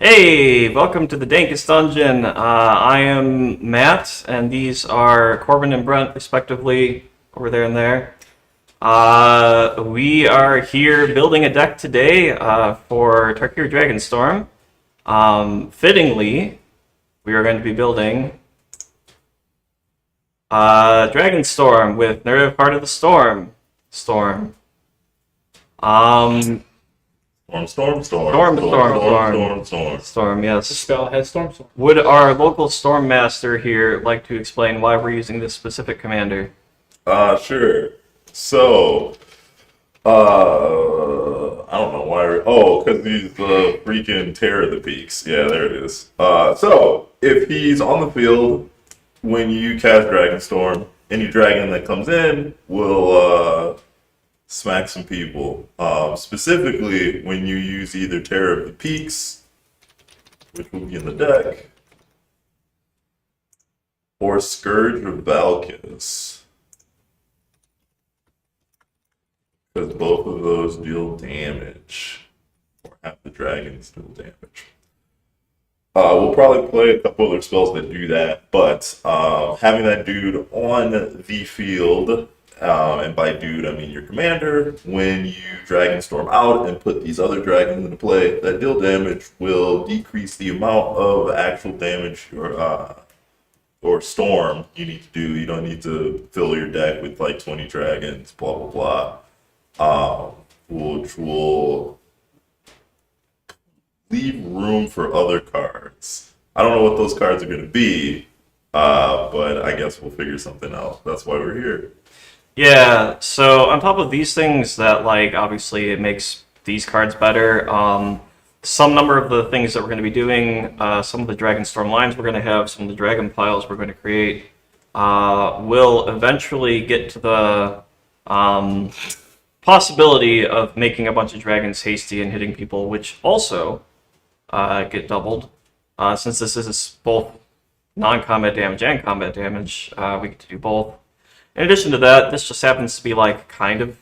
Hey, welcome to the Dankest Dungeon. I am Matt, and these are Corbyn and Brent, respectively, over there and there. We are here building a deck today for Tarkir Dragonstorm. Fittingly, we are going to be building Dragonstorm with Neriv part of the Storm. Storm. Storm, yes. The spell has storm. Would our local Storm Master here like to explain why we're using this specific commander? Sure. So, I don't know why. Because he's the freaking Terror of the Peaks. Yeah, there it is. So, if he's on the field when you cast Dragonstorm, any dragon that comes in will smack some people. Specifically, when you use either Terror of the Peaks, which will be in the deck, or Scourge of Valkis. Because both of those deal damage, or have the dragons deal damage. We'll probably play a couple other spells that do that, but having that dude on the field, and by dude I mean your commander, when you Dragonstorm out and put these other dragons into play that deal damage will decrease the amount of actual damage or storm you need to do. You don't need to fill your deck with like 20 dragons, blah blah blah. Which will leave room for other cards. I don't know what those cards are going to be, but I guess we'll figure something out. That's why we're here. Yeah, so on top of these things that, like, obviously it makes these cards better, some number of the things that we're going to be doing, some of the Dragonstorm lines we're going to have, some of the Dragon piles we're going to create, will eventually get to the possibility of making a bunch of dragons hasty and hitting people, which also get doubled. Since this is both non-combat damage and combat damage, we get to do both. In addition to that, this just happens to be like kind of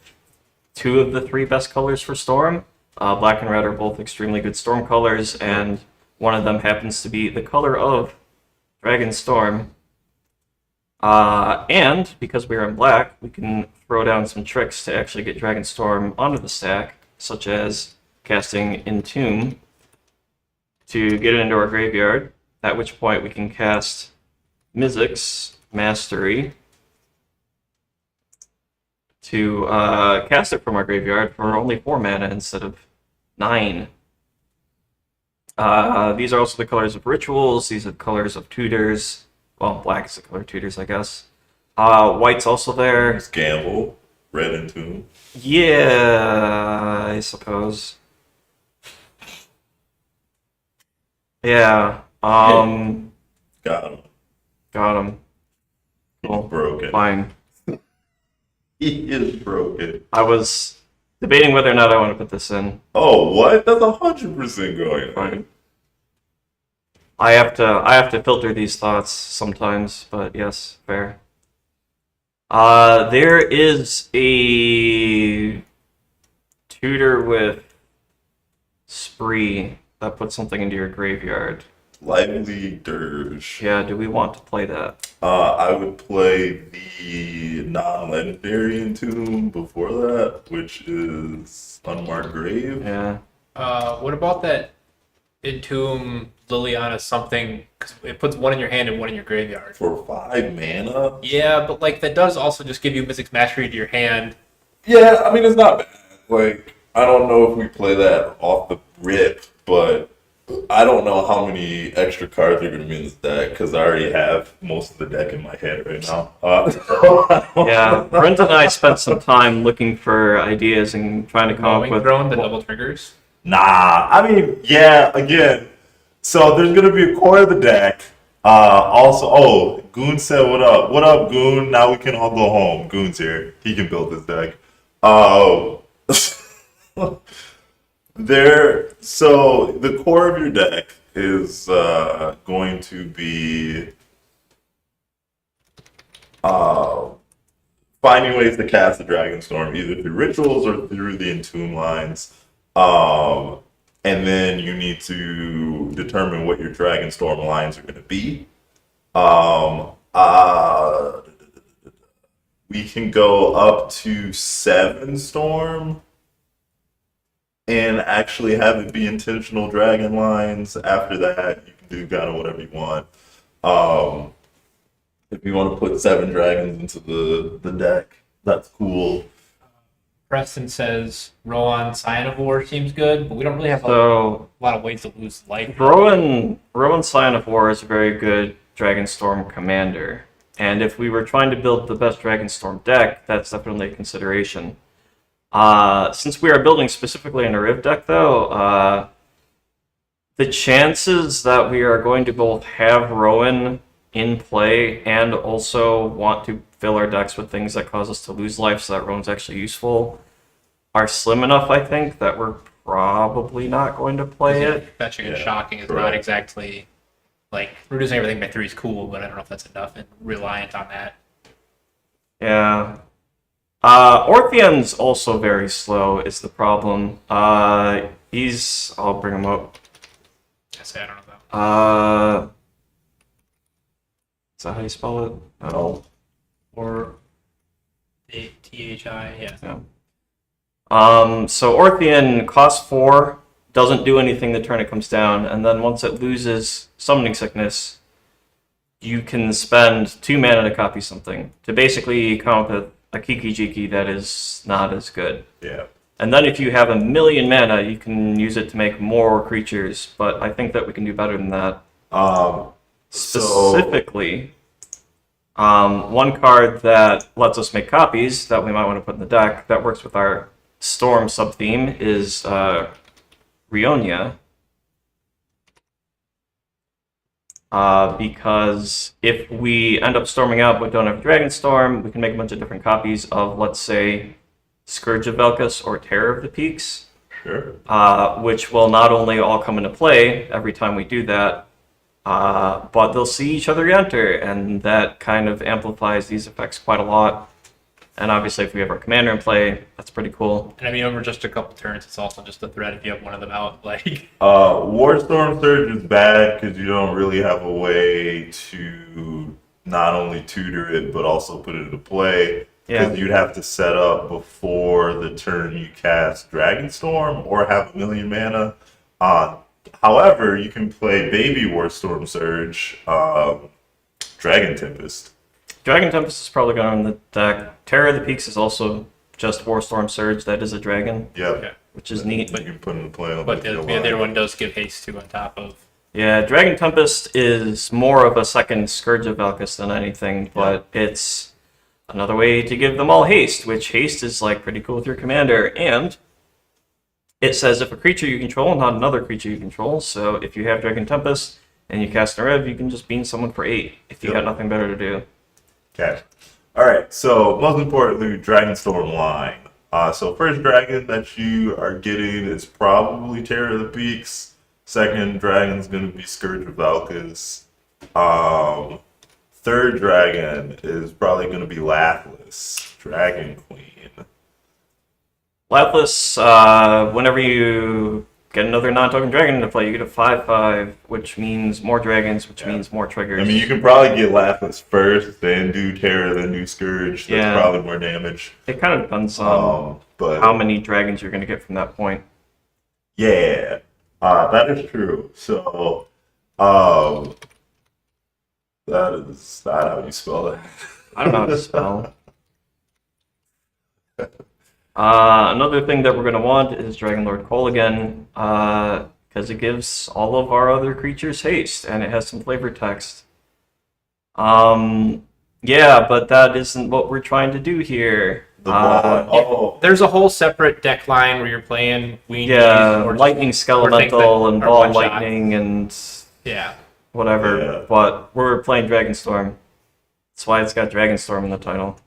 two of the three best colors for Storm. Black and red are both extremely good Storm colors, and one of them happens to be the color of Dragonstorm. And because we are in black, we can throw down some tricks to actually get Dragonstorm onto the stack, such as casting Entomb to get it into our graveyard, at which point we can cast Mizzix Mastery to cast it from our graveyard for only 4 mana instead of 9. These are also the colors of rituals. These are the colors of tutors. Well, black is the color of tutors, I guess. White's also there. It's Gamble, red and tomb. Yeah, I suppose. Yeah. Got him. Got him. He's broken. Fine. He is broken. I was debating whether or not I want to put this in. Oh, what? That's 100% going on. Fine. I have to filter these thoughts sometimes, but yes, fair. There is a tutor with Spree that puts something into your graveyard. Lively Dirge. Yeah, do we want to play that? I would play the non-legendary Entomb before that, which is Unmarked Grave. Yeah. What about that Entomb Liliana something? Because it puts one in your hand and one in your graveyard. For 5 mana? Yeah, but like that does also just give you Mizzix Mastery to your hand. Yeah, I mean, it's not bad. Like, I don't know if we play that off the rip, but I don't know how many extra cards are going to be in this deck because I already have most of the deck in my head right now. Yeah, Brent and I spent some time looking for ideas and trying to come up with Drone, the double triggers. Nah, I mean, yeah, again. So there's going to be a core of the deck. Goon said, what up? What up, Goon? Now we can all go home. Goon's here. He can build this deck. So the core of your deck is going to be finding ways to cast the Dragonstorm either through rituals or through the Entomb lines. and then you need to determine what your Dragonstorm lines are going to be. We can go up to 7 Storm and actually have it be intentional dragon lines. After that, you can do kind of whatever you want. If you want to put 7 dragons into the deck, that's cool. Preston says Rowan Cyanivore seems good, but we don't really have a So lot of ways to lose life. Rowan Scion of War is a very good Dragonstorm commander. And if we were trying to build the best Dragonstorm deck, that's definitely a consideration. Since we are building specifically a Neriv deck, though, the chances that we are going to both have Rowan in play and also want to fill our decks with things that cause us to lose life so that Rowan's actually useful are slim enough, I think, that we're probably not going to play it. That chicken Yeah, shocking is correct. not exactly like reducing everything by 3 is cool, but I don't know if that's enough and reliant on that. Yeah. Orthion's also very slow, is the problem. I'll bring him up. I say I don't know though. Is that how you spell it? No. Or THI, yeah. So Orthion costs 4, doesn't do anything the turn it comes down, and then once it loses Summoning Sickness, you can spend 2 mana to copy something to basically come up with a Kiki Jiki that is not as good. Yeah. And then if you have 1,000,000 mana, you can use it to make more creatures, but I think that we can do better than that. Specifically, one card that lets us make copies that we might want to put in the deck that works with our Storm sub-theme is Rionia. Because if we end up storming out but don't have Dragonstorm, we can make a bunch of different copies of, let's say, Scourge of Velkas or Terror of the Peaks, Sure. which will not only all come into play every time we do that, but they'll see each other enter, and that kind of amplifies these effects quite a lot. And obviously, if we have our commander in play, that's pretty cool. And I mean, over just a couple turns, it's also just a threat if you have one of them out. Like, Warstorm Surge is bad because you don't really have a way to not only tutor it but also put it into play. Yeah. Because you'd have to set up before the turn you cast Dragonstorm or have 1,000,000 mana. However, you can play Baby Warstorm Surge, Dragon Tempest. Dragon Tempest is probably going on the deck. Terror of the Peaks is also just Warstorm Surge. That is a dragon, Yep. okay. which is neat. But you can put into play on But the other one does give haste too on top of. Yeah, Dragon Tempest is more of a second Scourge of Velkas than anything, but it's another way to give them all haste, which haste is like pretty cool with your commander, and it says if a creature you control, not another creature you control. So if you have Dragon Tempest and you cast Neriv, you can just beam someone for 8 if you got nothing better to do. Okay. Alright, so most importantly, Dragonstorm line. So first dragon that you are getting is probably Terror of the Peaks. Second dragon's going to be Scourge of Valkas. Third dragon is probably going to be Lathliss, Dragon Queen. Lathliss, whenever you get another non-token dragon into play, you get a 5/5, which means more dragons, which means more triggers. I mean, you can probably get Lathliss first, then do Terror, then do Scourge. That's probably more damage. It kind of depends on but how many dragons you're going to get from that point. yeah, that is true. So, that is not how you spell that. I don't know how to spell. Another thing that we're going to want is Dragonlord Cole again, because it gives all of our other creatures haste, and it has some flavor text. Yeah, but that isn't what we're trying to do here. There's a whole separate deck line where you're playing Weenies. Yeah, or Lightning Skelemental and are Ball one-shot. Lightning and Yeah. whatever, Yeah. but we're playing Dragonstorm. That's why it's got Dragonstorm in the title.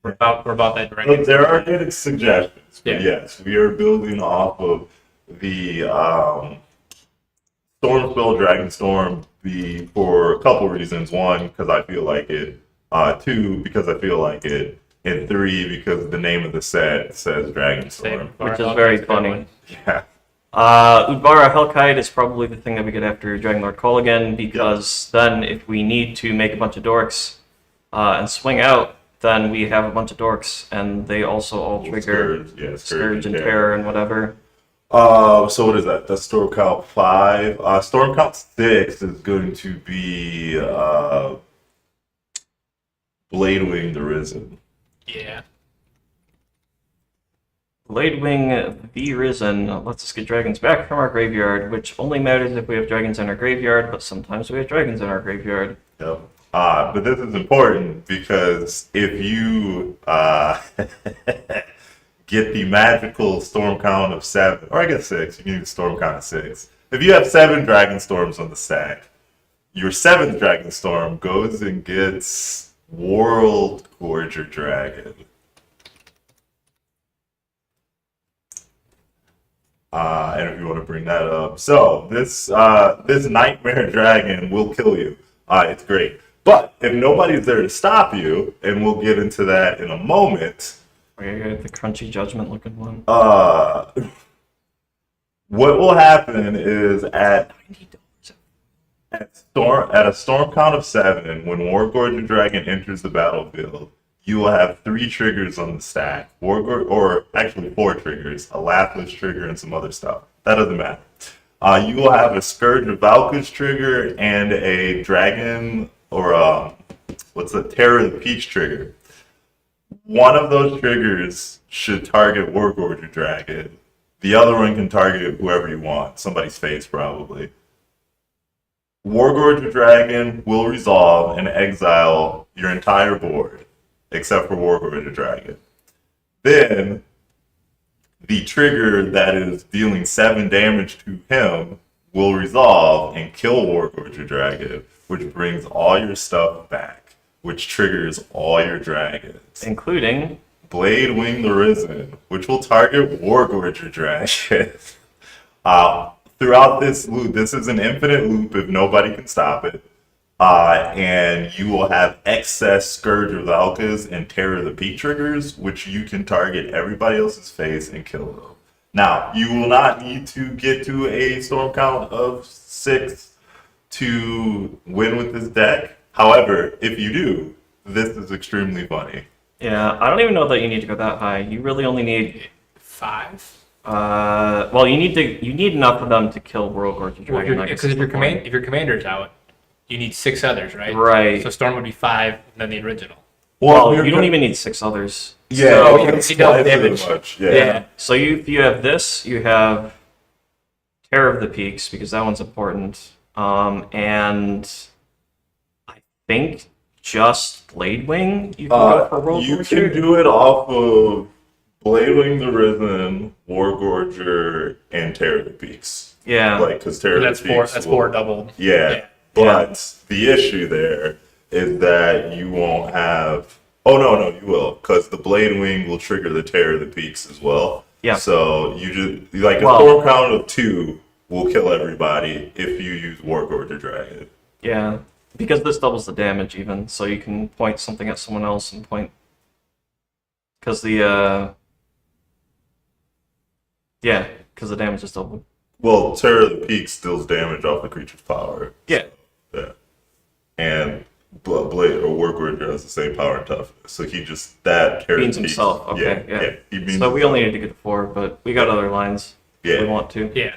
We're about that dragon. Look, there are good suggestions, but Yeah. yes, we are building off of the Storm spell Dragonstorm for a couple reasons. One, because I feel like it. 2, because I feel like it. And 3, because the name of the set says Dragonstorm. Which is very funny. Yeah. Udbara Hellkite is probably the thing that we get after Dragonlord Call again, because then if we need to make a bunch of dorks and swing out, then we have a bunch of dorks, and they also all trigger Scourge and Terror and whatever. So what is that? That's Storm Count 5. Storm Count 6 is going to be Bladewing the Risen. Yeah. Bladewing the Risen lets us get dragons back from our graveyard, which only matters if we have dragons in our graveyard, but sometimes we have dragons in our graveyard. Yep. But this is important because if you get the magical storm count of 7, or I guess 6, you can use storm count of 6. If you have 7 Dragonstorms on the stack, your 7th Dragonstorm goes and gets World Gorger Dragon. And if you want to bring that up. So, this Nightmare Dragon will kill you. It's great. But if nobody's there to stop you, and we'll get into that in a moment. We got the crunchy judgment looking one. What will happen is at a storm count of 7, when Wargorger Dragon enters the battlefield, you will have 3 triggers on the stack. Or actually 4 triggers, a Lapis trigger and some other stuff. That doesn't matter. You will have a Scourge of Valky's trigger and a Dragon or Terror of the Peach trigger. One of those triggers should target Wargorger Dragon. The other one can target whoever you want, somebody's face probably. Wargorger Dragon will resolve and exile your entire board, except for Wargorger Dragon. Then, the trigger that is dealing 7 damage to him will resolve and kill Wargorger Dragon, which brings all your stuff back, which triggers all your dragons. Including Bladewing the Risen, which will target Wargorger Dragon. Throughout this loop, this is an infinite loop if nobody can stop it. And you will have excess Scourge of Valkas and Terror of the Peak triggers, which you can target everybody else's face and kill them. Now, you will not need to get to a storm count of 6 to win with this deck. However, if you do, this is extremely funny. Yeah, I don't even know that you need to go that high. You really only need 5. Well, you need enough of them to kill World Gorger Dragon. Because if your commander's out, you need 6 others, right? Right. So Storm would be 5, and then the original. Well, you don't even need 6 others. Yeah, So you can split damage. Much. Yeah. So if you have this, you have Terror of the Peaks, because that one's important. And I think just Bladewing you can go for World You Gorger. can do it off of Bladewing the Risen, Wargorger, and Terror of the Peaks. Yeah. Because Terror That's of the Peaks. 4 doubled. Yeah. But the issue there is that you won't have. Oh no, you will, because the Bladewing will trigger the Terror of the Peaks as well. Yeah. So you just a storm count of 2 will kill everybody if you use Wargorger Dragon. Yeah, because this doubles the damage even, so you can point something at someone else and point. Because the damage is doubled. Well, Terror of the Peaks deals damage off the creature's power. Yeah. So, yeah. And Blade or Wargorger has the same power and toughness. So he just Terror of the Beans Peaks. himself. Okay. Yeah. He beans So we himself. only need to get to 4, but we got other lines if we want to. Yeah.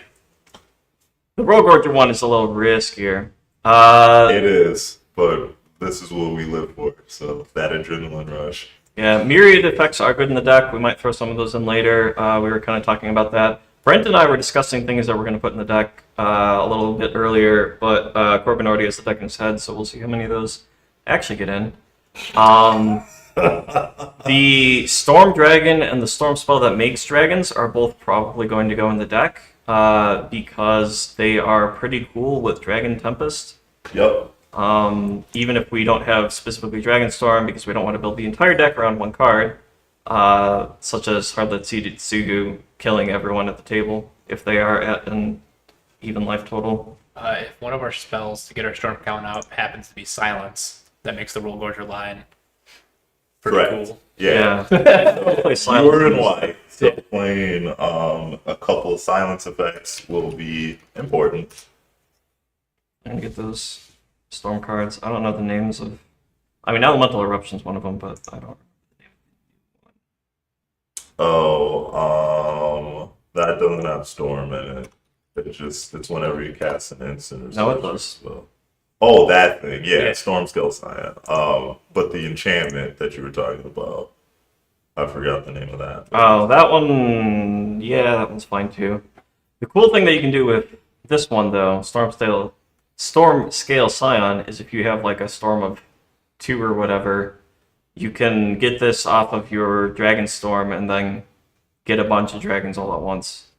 The World Gorger one is a little riskier. It is, but this is what we live for. So that adrenaline rush. Yeah, myriad effects are good in the deck. We might throw some of those in later. We were kind of talking about that. Brent and I were discussing things that we're going to put in the deck a little bit earlier, but Corbyn already has the deck in his head, so we'll see how many of those actually get in. The Storm Dragon and the Storm Spell that makes dragons are both probably going to go in the deck because they are pretty cool with Dragon Tempest. Yep. Even if we don't have specifically Dragonstorm, because we don't want to build the entire deck around one card, such as Hardlet Seeded Sugu killing everyone at the table if they are at an even life total. If one of our spells to get our storm count out happens to be Silence, that makes the World Gorger line pretty Correct. cool. Yeah. Play So, you were in silence. white, so Yeah. playing a couple of silence effects will be important. I'm gonna get those storm cards. I don't know the names of. I mean, Elemental Eruption's one of them, but I don't. Oh, that doesn't have storm in it. It's whenever you cast an instant or No, it such does. as well. Oh, that thing, yeah, Yeah. Storm Scale Scion. But the enchantment that you were talking about, I forgot the name of that. Oh, that one. Yeah, that one's fine too. The cool thing that you can do with this one, though, Storm Scale Scion, is if you have like a storm of 2 or whatever, you can get this off of your Dragonstorm and then get a bunch of dragons all at once.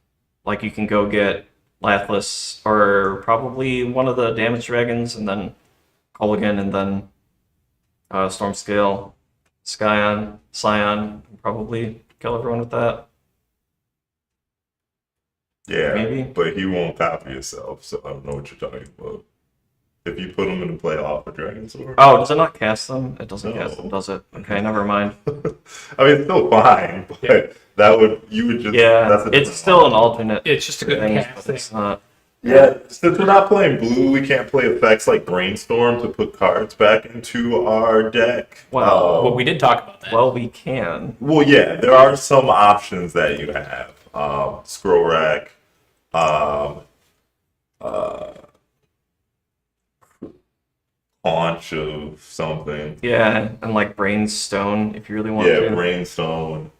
Like you can go get Lathless or probably one of the damage dragons, and then Culligan, and then Storm Scale Scion, probably kill everyone with that. Yeah, Maybe. but he won't copy himself, so I don't know what you're talking about. If you put him into play off a Dragonstorm. Oh, does it not cast them? It doesn't No. cast them, does it? Okay, never mind. I mean, it's still fine, but you would just. Yeah, that's a it's different still an model. alternate It's just a good thing, cast but thing. it's not. Yeah, since we're not playing blue, we can't play effects like Brainstorm to put cards back into our deck. Well, Well, we did talk about that. Well, we can. Well, yeah, there are some options that you have. Scroll Rack, Haunch of something. Yeah, and like Brainstone, if you really want Yeah, to. Brainstone.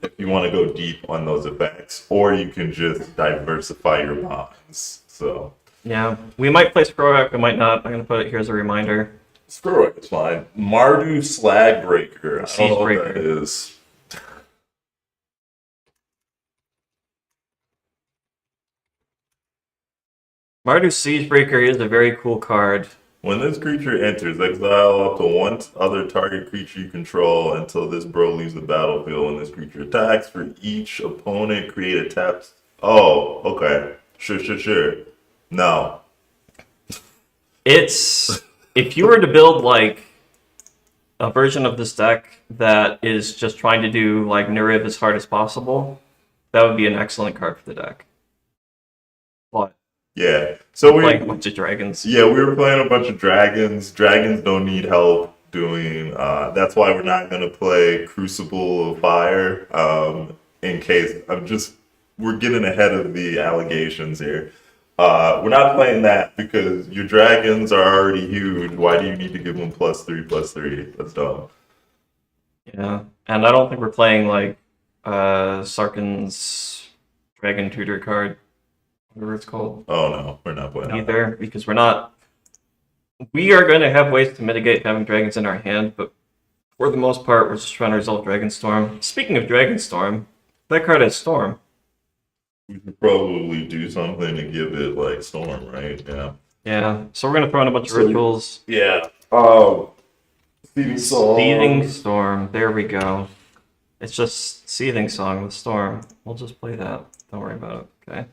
If you want to go deep on those effects, or you can just diversify your bonds. So, Yeah, we might play Scrollack, we might not. I'm gonna put it here as a reminder. Scroll Rack is fine. Mardu Slag Breaker. I don't know what Siegebreaker. that is. Mardu Siegebreaker is a very cool card. When this creature enters, exile up to one other target creature you control until this bro leaves the battlefield. When this creature attacks, for each opponent, create a tap. Oh, okay. Sure. No. It's if you were to build like a version of this deck that is just trying to do like Neriv as hard as possible, that would be an excellent card for the deck. But Yeah. So playing a bunch of dragons. Yeah, we were playing a bunch of dragons. Dragons don't need help doing. That's why we're not gonna play Crucible of Fire. In case we're getting ahead of the allegations here. We're not playing that because your dragons are already huge. Why do you need to give them +3/+3? That's dumb. Yeah, and I don't think we're playing like Sarkhan's Dragon Tutor card, whatever it's called, Oh no, we're not playing that. either, because we're not. We are going to have ways to mitigate having dragons in our hand, but for the most part, we're just trying to resolve Dragonstorm. Speaking of Dragonstorm, that card has Storm. We should probably do something to give it like storm, right? Yeah. Yeah, so we're going to throw in a bunch of So- rituals. Yeah. Seething Seething Storm, there we go. It's just Seething Song with Storm. We'll just play that. Don't worry about it, okay?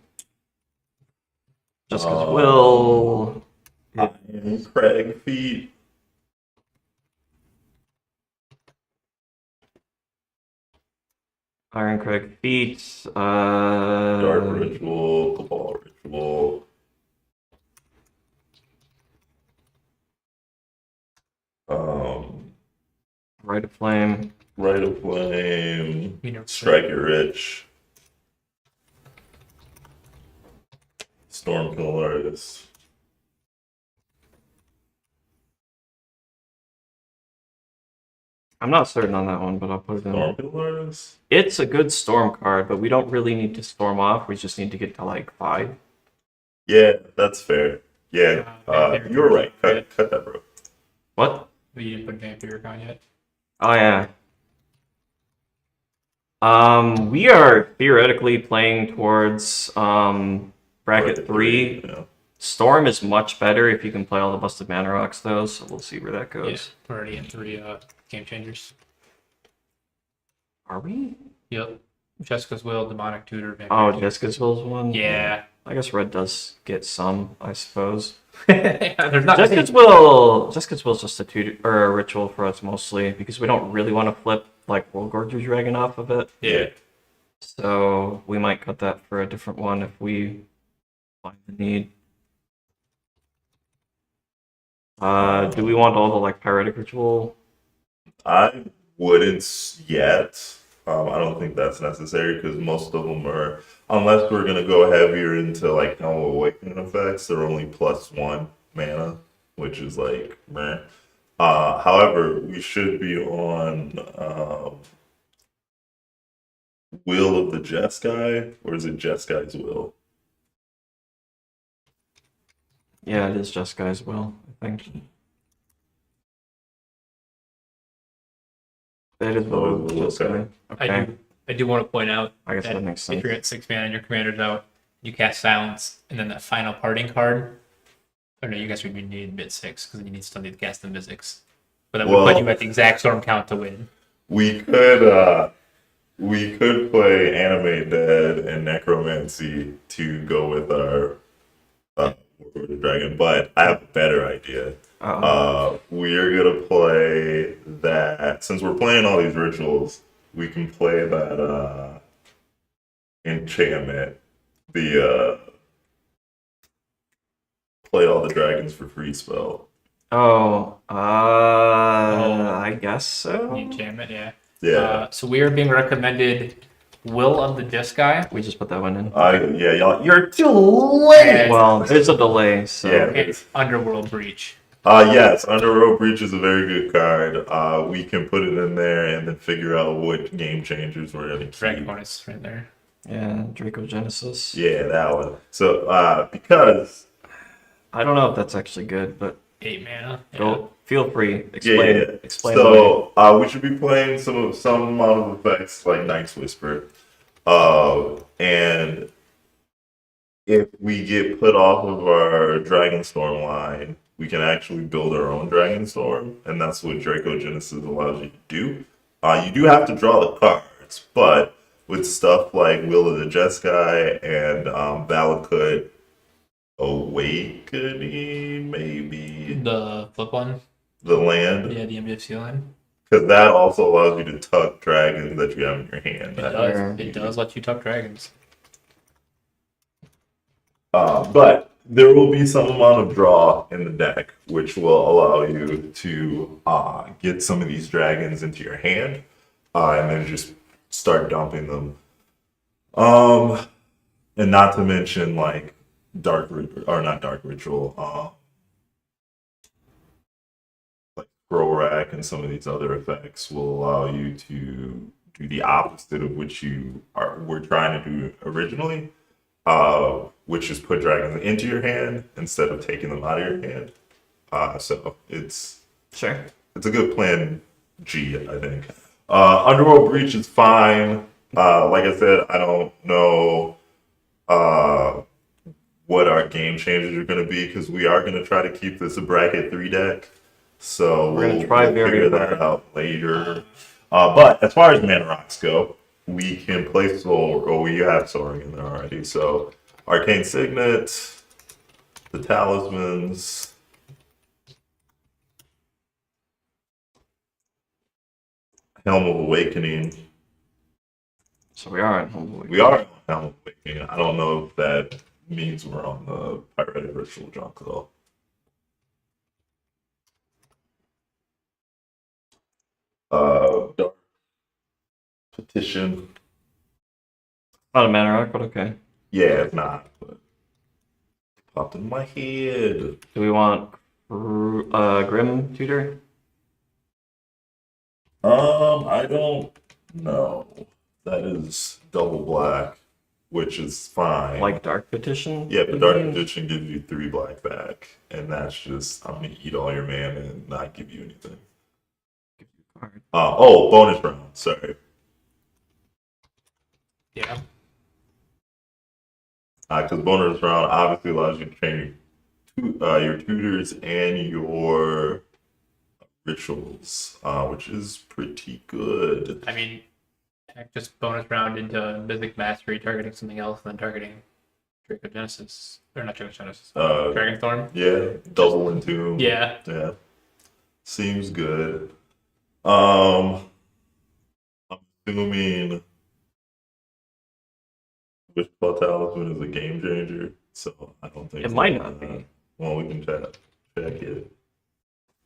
Just because we'll... Iron Crag Feet. Iron Crag Feet, Dark Ritual, Cabal Ritual. Rite of Flame. Rite of Flame. You know, Strike It Rich. Stormkill Artist. I'm not certain on that one, but I'll put it in. Stormkill Artist? It's a good Storm card, but we don't really need to Storm off. We just need to get to like 5. Yeah, that's fair. Yeah, Vampire you were right. Tutor. Cut that, bro. What? But you didn't put Vampiric on yet. Oh, yeah. We are theoretically playing towards bracket 3. Yeah. Storm is much better if you can play all the busted mana rocks, though, so we'll see where that Yeah, goes. we're already in 3 game changers. Are we? Yep. Jessica's Will, Demonic Tutor, Vampire Oh, Tutor. Jessica's Will's one? Yeah. I guess red does get some, I suppose. Yeah, there's not many. Jessica's Will's just a tutor or a ritual for us mostly because we don't really want to flip like World Gorger Dragon off of it. Yeah. So we might cut that for a different one if we find the need. Do we want all the like pyretic ritual? I wouldn't yet. I don't think that's necessary because most of them are, unless we're gonna go heavier into like no awakening effects, they're only +1 mana, which is like meh. However, we should be on Will of the Jeskai, or is it Jeskai's Will? Yeah, it is Jessica as well, I think. It is Oh, Jessica. Okay. I do want to point out I guess that that makes if sense. you're at 6 mana and your commander's out, you cast Silence, and then that final parting card. Or no, you guys would need mid 6 because you need still need to cast the Mystics. But that would put you at the exact storm count to win. We could play Animate Dead and Necromancy to go with our War of the Dragon, but I have a better idea. We are gonna play that since we're playing all these rituals, we can play that enchantment. The play all the dragons for free spell. I guess so. The enchantment, yeah. Yeah. So we are being recommended Will of the Jeskai. We just put that one in. Yeah, y'all, you're too late. And Well, there's a delay, so Yeah. Underworld Breach. Yes, Underworld Breach is a very good card. We can put it in there and then figure out what game changers we're gonna Dragon keep. bonus right there. yeah, Draco Genesis. Yeah, that one. So, because I don't know if that's actually good, but 8 mana. Yeah. go feel free. yeah, Explain. yeah. Explain. away. So, we should be playing some amount of effects like Night's Whisper, and if we get put off of our Dragonstorm line, we can actually build our own Dragonstorm, and that's what Draco Genesis allows you to do. You do have to draw the cards, but with stuff like Will of the Jeskai and Valakut Awakening, maybe The flip one. the land, Yeah, the MDFC line. because that also allows you to tuck dragons that you have in your hand. It does. It does let you tuck dragons. But there will be some amount of draw in the deck, which will allow you to get some of these dragons into your hand, and then just start dumping them. And not to mention like Dark Ritual, like Scroll Rack and some of these other effects will allow you to do the opposite of which were trying to do originally. Which is put dragons into your hand instead of taking them out of your hand. So it's Sure. a good plan G, I think. Underworld Breach is fine. Like I said, I don't know what our game changes are going to be because we are going to try to keep this a bracket 3 deck. So We're gonna try we'll very figure that hard. out later. But as far as mana rocks go, we can play Soul, or we have Soaring in there already. So Arcane Signet, the Talismans, Helm of Awakening. So we are in Humble. We are on Helm of Awakening. I don't know if that means we're on the Pyretic Ritual junk though. Dark Petition. Not a mana rock, but okay. Yeah, it's not. But popped in my head. Do we want Grim Tutor? I don't know. That is double black, which is fine. Like Dark Petition? Yeah, but Dark Petition gives you 3 black back, and that's just I'm gonna eat all your mana and not give you anything. Card. Bonus round. Sorry. Yeah. Because bonus round obviously allows you to train your tutors and your rituals, which is pretty good. I mean, just bonus round into Mythic Mastery, targeting something else, and then targeting Genesis. Or not Draco Genesis. Uh, Dragonstorm. yeah, double into. Yeah. Yeah. Seems good. I'm assuming Wishful Talisman is a game changer, so I don't think It so. might not be. Well, we can check it.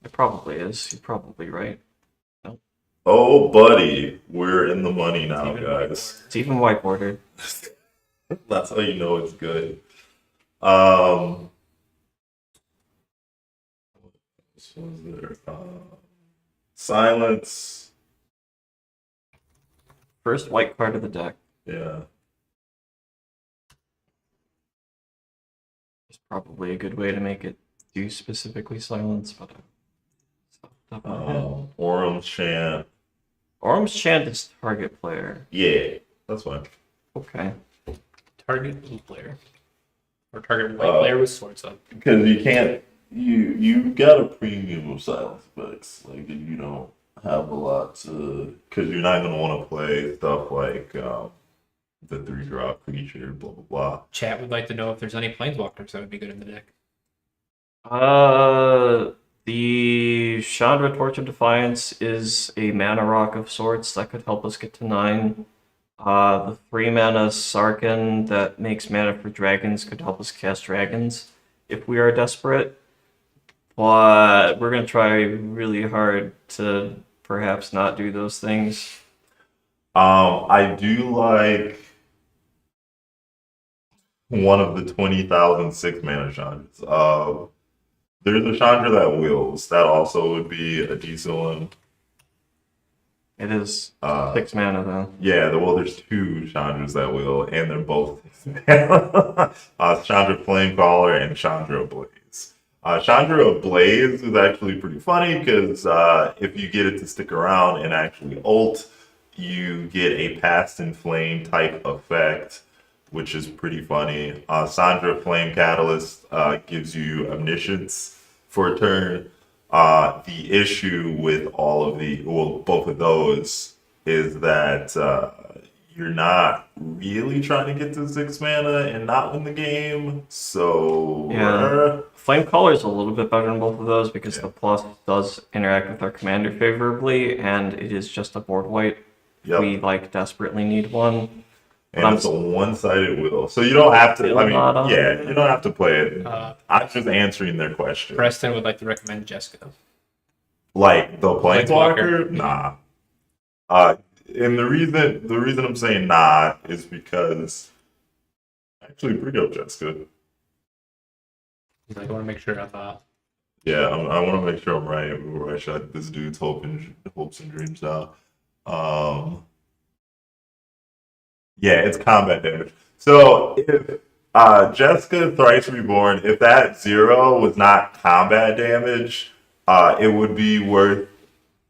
It probably is. You're probably right. Oh, buddy, we're in the money now, even guys. It's even whiteboarded. That's how you know it's good. This was there. Silence. First white card of the deck Yeah. is probably a good way to make it do specifically silence, but it's off the top of my head. Orem Chant. Orm's Chant is target player. Yeah, that's fine. Okay. Target blue player. Or target white player with swords up. Because you can't. You got a premium of silence effects. Like you don't have a lot to. Because you're not gonna want to play stuff like the 3-drop creature, blah blah blah. Chat would like to know if there's any planeswalkers that would be good in the deck. The Chandra Torch of Defiance is a mana rock of sorts that could help us get to 9. The 3-mana Sarkhan that makes mana for dragons could help us cast dragons if we are desperate. But we're going to try really hard to perhaps not do those things. I do like one of the 20,000 6-mana Chandras. There's a Chandra that wills. That also would be a decent one. It is 6 mana, though. Yeah, there's 2 Chandras that will, and they're both 6 mana. Chandra Flamecaller and Chandra Blaze. Chandra Blaze is actually pretty funny because if you get it to stick around and actually ult, you get a Past in Flame type effect, which is pretty funny. Chandra Flame Catalyst gives you Omniscience for a turn. The issue with both of those is that you're not really trying to get to 6 mana and not win the game. So Yeah. Flamecaller is a little bit better than both of those because the plus does interact with our commander favorably, and it is just a board wipe. Yep. We desperately need one. And it's a one-sided will, so you don't have to. You don't have to play it. I'm just answering their question. Preston would like to recommend Jessica. Like the Planeswalker? Planeswalker? Nah. And the reason I'm saying nah is because actually bring up Jessica. I want to make sure Yeah, I want to make sure I'm right before I shut this dude's hopes and dreams down. Yeah, it's combat damage. So if Jessica Thrice Reborn, if that 0 was not combat damage, it would be worth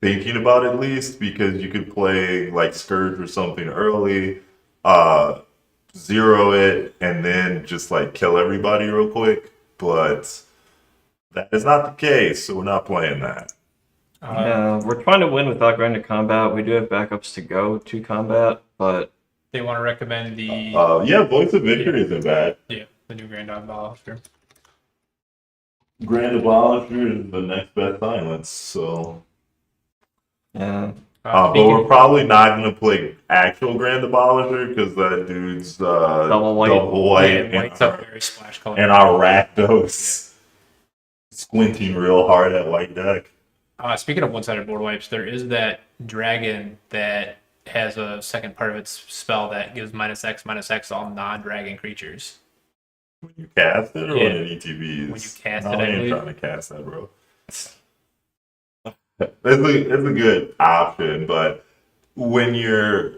thinking about at least because you could play like Scourge or something early, 0 it, and then just kill everybody real quick. But that is not the case, so we're not playing that. Yeah, we're trying to win without going to combat. We do have backups to go to combat, but they want to recommend the Voice of Victory isn't bad. the new Grand Abolisher. Grand Abolisher is the next best silence, so yeah. but we're probably not going to play actual Grand Abolisher because that dude's Double white. And white's a very splash color. and our Rakdos squinting real hard at white deck. Speaking of one-sided board wipes, there is that dragon that has a second part of its spell that gives -X/-X all non-dragon creatures. When you cast it or when it ETBs? When you cast I it, I ain't believe. trying to cast that, bro. It's a good option, but when you're...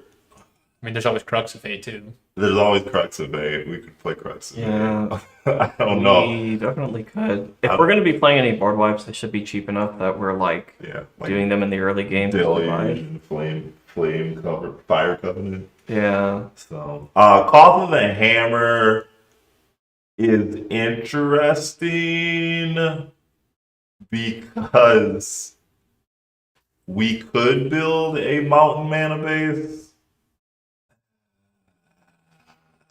I mean, there's always Crux of Fate, too. There's always Crux of Fate. We could play Crux of Fate. Yeah. I don't know. We definitely could. If we're going to be playing any board wipes, they should be cheap enough that we're doing them in the early game. Deluge and Flame Cover, Fire Covenant. Yeah. So, Cough of the Hammer is interesting because we could build a mountain mana base.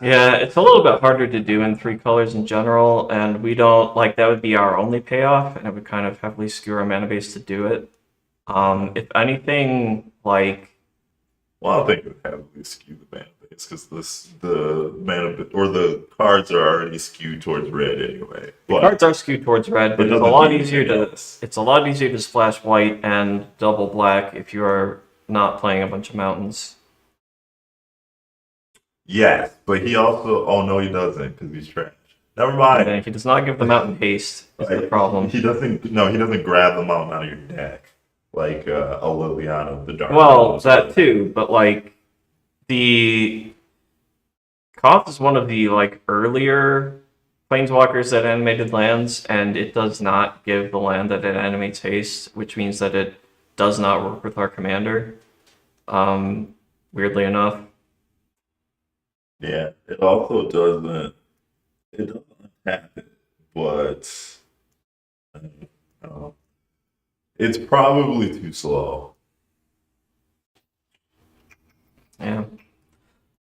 Yeah, it's a little bit harder to do in 3 colors in general, and we don't like that would be our only payoff, and it would kind of heavily skew our mana base to do it. If anything, like Well, I don't think it would heavily skew the mana base because the the cards are already skewed towards red anyway. But cards are skewed towards red, but it it's a doesn't lot do easier anything to else. it's a lot easier to splash white and double black if you are not playing a bunch of mountains. Yes, but he also. Oh no, he doesn't because he's trash. Never mind. And he does not give the mountain haste. Is the problem. He doesn't. No, he doesn't grab them out of your deck like a Liliana of the Dark. Well, Elves that does. too, but like the Koth is one of the like earlier planeswalkers that animated lands, and it does not give the land that it animates haste, which means that it does not work with our commander. Weirdly enough. Yeah, it also doesn't. It doesn't have it, but I don't know. It's probably too slow. Yeah.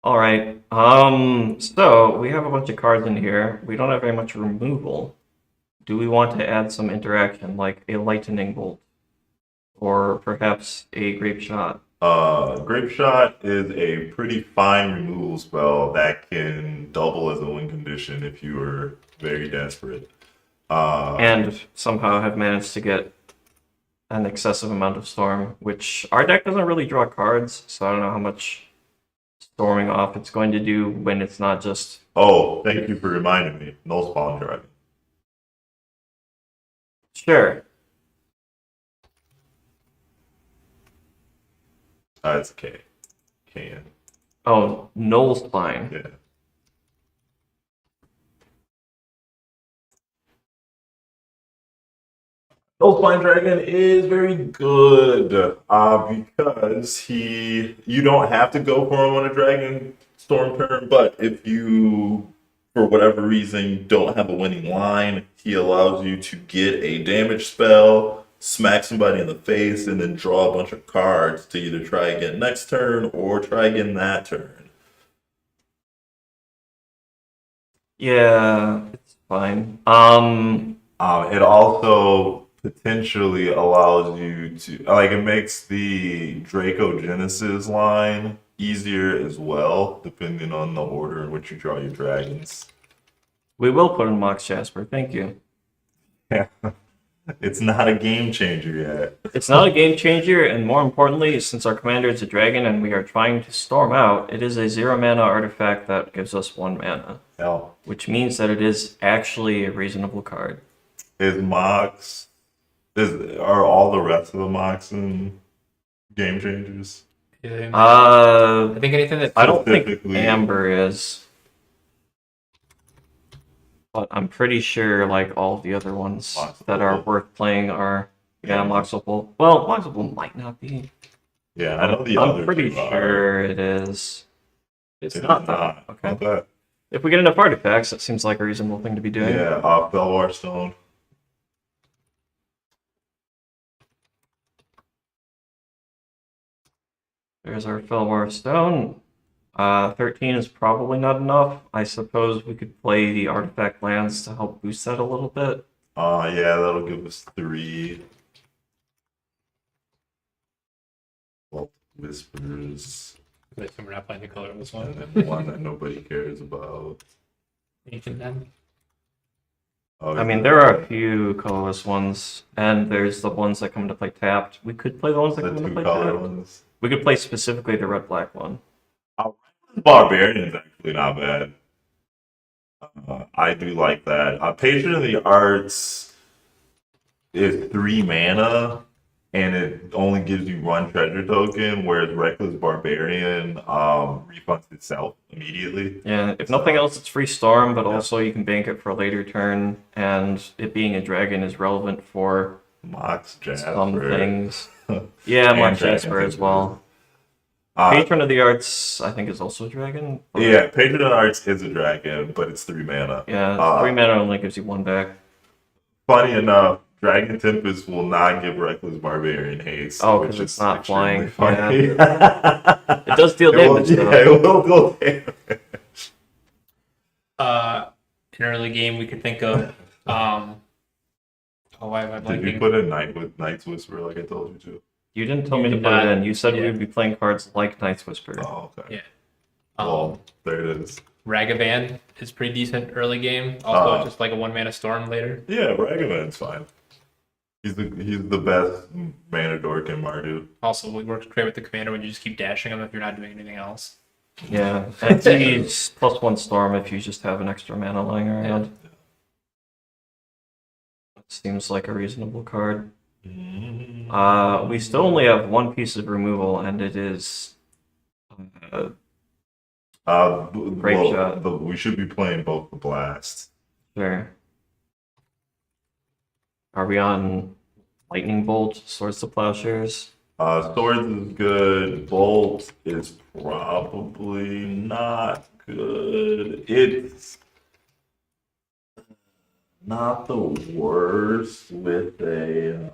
All right. So we have a bunch of cards in here. We don't have very much removal. Do we want to add some interaction, like a lightning bolt, or perhaps a grape shot? Grape Shot is a pretty fine removal spell that can double as a win condition if you are very desperate. And somehow have managed to get an excessive amount of storm, which our deck doesn't really draw cards, so I don't know how much storming off it's going to do when it's not just. Oh, thank you for reminding me. No Spawn Dragon. Sure. It's K. Can. Oh, Null Spine. Yeah. No Spine Dragon is very good because you don't have to go for him on a Dragon Storm turn, but if you, for whatever reason, don't have a winning line, he allows you to get a damage spell, smack somebody in the face, and then draw a bunch of cards to either try again next turn or try again that turn. Yeah, it's fine. It also potentially allows you to, like, it makes the Draco Genesis line easier as well, depending on the order in which you draw your dragons. We will put in Mox Jasper, thank you. Yeah. It's not a game changer yet. It's not a game changer, and more importantly, since our commander is a dragon and we are trying to storm out, it is a 0-mana artifact that gives us 1 mana. Hell, Which means that it is actually a reasonable card. are all the rest of the Mox in game changers? Yeah, I I think anything that don't think Specifically- Amber is. But I'm pretty sure like all the other ones that are Moxopol. worth playing are Yeah. Moxopol. Well, Moxopol might not be. Yeah, I know the other I'm pretty two are. sure it is. It's It not is though. not. Okay. Not that. If we get enough artifacts, that seems like a reasonable thing to be doing. Yeah, Belwar Stone. There's our Felwar Stone. 13 is probably not enough. I suppose we could play the artifact lands to help boost that a little bit. Yeah, that'll give us 3. Well, Whispers, we're not playing the colorless and one. then one that nobody cares about. Ancient then. Oh, I mean, there are a few colorless ones, and there's the ones that come into play tapped. We could play the ones that the come into 2 play color tapped. ones. We could play specifically the red-black one. Barbarian's actually not bad. I do like that. Patron of the Arts is 3 mana, and it only gives you 1 treasure token, whereas Reckless Barbarian refunds itself immediately. Yeah, if nothing else, it's free storm, but Yeah. also you can bank it for a later turn, and it being a dragon is relevant for Mox Jasper. some things. Yeah, And Mox dragon Jasper as too. well. Patron of the Arts, I think, is also a dragon. Yeah, Patron of the Arts is a dragon, but it's 3 mana. Yeah, 3 mana only gives you 1 back. Funny enough, Dragon Tempest will not give Reckless Barbarian haste. Oh, which 'cause it's is not extremely flying. funny. It does deal It will- damage, yeah, though. it will deal damage. in early game, we could think of. Why am I Did you blanking? put in Knight's Whisper like I told you to? You didn't tell You me to did put it not, in. You said we yeah. would be playing cards like Night's Whisper. Oh, okay. Yeah. Well, there it is. Ragavan is pretty decent early game. Also, Uh, just like a 1-mana storm later. Yeah, Ragavan's fine. He's the best mana dork in Mardu. Also, it works great with the commander when you just keep dashing him if you're not doing anything else. Yeah, and he's +1 storm if you just have an extra mana lying around. That seems like a reasonable card. We still only have one piece of removal, and it is Great shot. We should be playing both the Blast. sure. Are we on Lightning Bolt, Swords to Plowshares? Swords is good. Bolt is probably not good. It's not the worst with a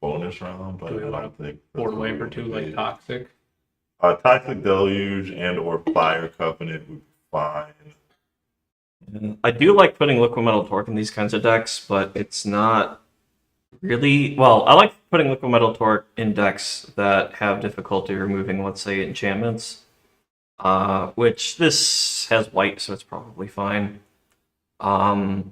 bonus round, but Do we I wanna don't think Board away for 2 like Toxic. Toxic Deluge and or Fire Covenant would be fine. I do like putting Liquid Metal Torque in these kinds of decks, but it's not really... Well, I like putting Liquid Metal Torque in decks that have difficulty removing, let's say, enchantments. Which this has white, so it's probably fine. But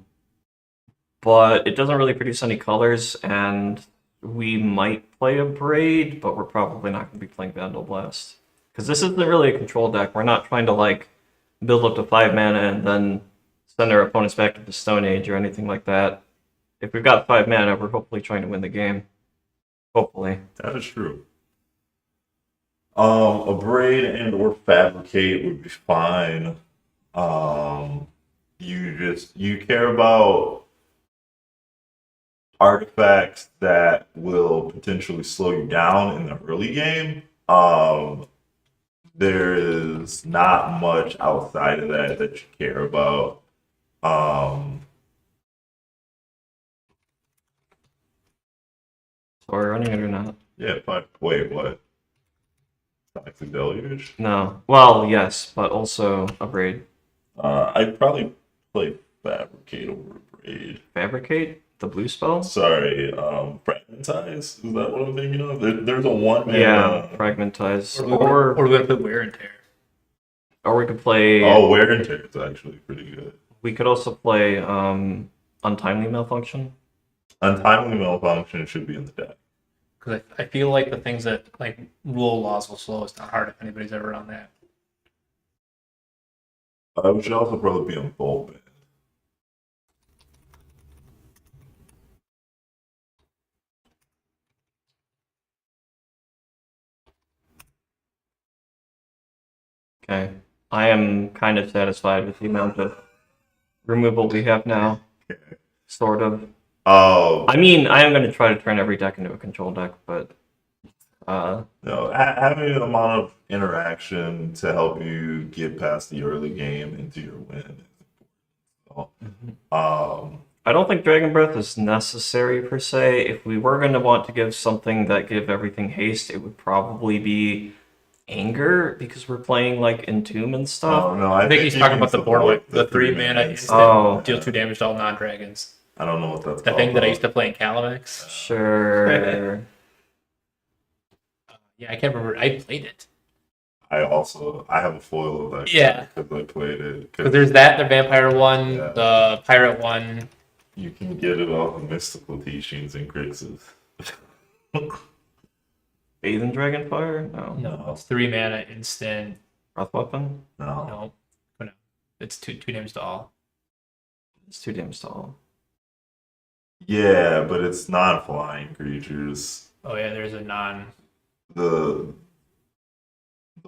it doesn't really produce any colors, and we might play a Braid, but we're probably not going to be playing Vandal Blast. Because this isn't really a control deck. We're not trying to, like, build up to 5 mana and then send our opponents back to the Stone Age or anything like that. If we've got 5 mana, we're hopefully trying to win the game. Hopefully. That is true. A Braid and or Fabricate would be fine. You care about artifacts that will potentially slow you down in the early game. There is not much outside of that you care about. So we're running it or not? Yeah, but wait, what? Toxic Deluge? No. Well, yes, but also a Braid. I'd probably play Fabricate over Braid. Fabricate? The blue spell? Sorry, Fragmentize? Is that what I'm thinking of? There's a 1-mana. Yeah, Fragmentize. Or we're going to play Wear and Tear. Or we could play... Oh, Wear and Tear is actually pretty good. We could also play Untimely Malfunction. Untimely Malfunction should be in the deck. Because I feel like the things that like rule laws will slow us down hard if anybody's ever on that. We should also probably be on Bolt Band. Okay. I am kind of satisfied with the amount of removal we have now. Okay. Sort of. Oh, I mean, I am going to try to turn every deck into a control deck, but... no, having an amount of interaction to help you get past the early game into your win is important. So, I don't think Dragon Breath is necessary per se. If we were going to want to give something that give everything haste, it would probably be Anger, because we're playing like Entomb and stuff. oh no, I think he's you talking can about the board support like the 3-mana instant Oh. deal 2 damage to all non-dragons. I don't know what that's The called. thing that I though. used to play in Calamex. Sure. Yeah, I can't remember. I played it. I have a foil of that. Yeah. Because I played it. Because there's that, the vampire one, Yeah. the pirate one. You can get it off the mystical teachings and Grixis. Bathe in Dragonfire? No. No, it's 3-mana instant. Breath Weapon? No. No. It's 2 damage to all. It's 2 damage to all. Yeah, but it's non-flying creatures. Oh yeah, there's a non. The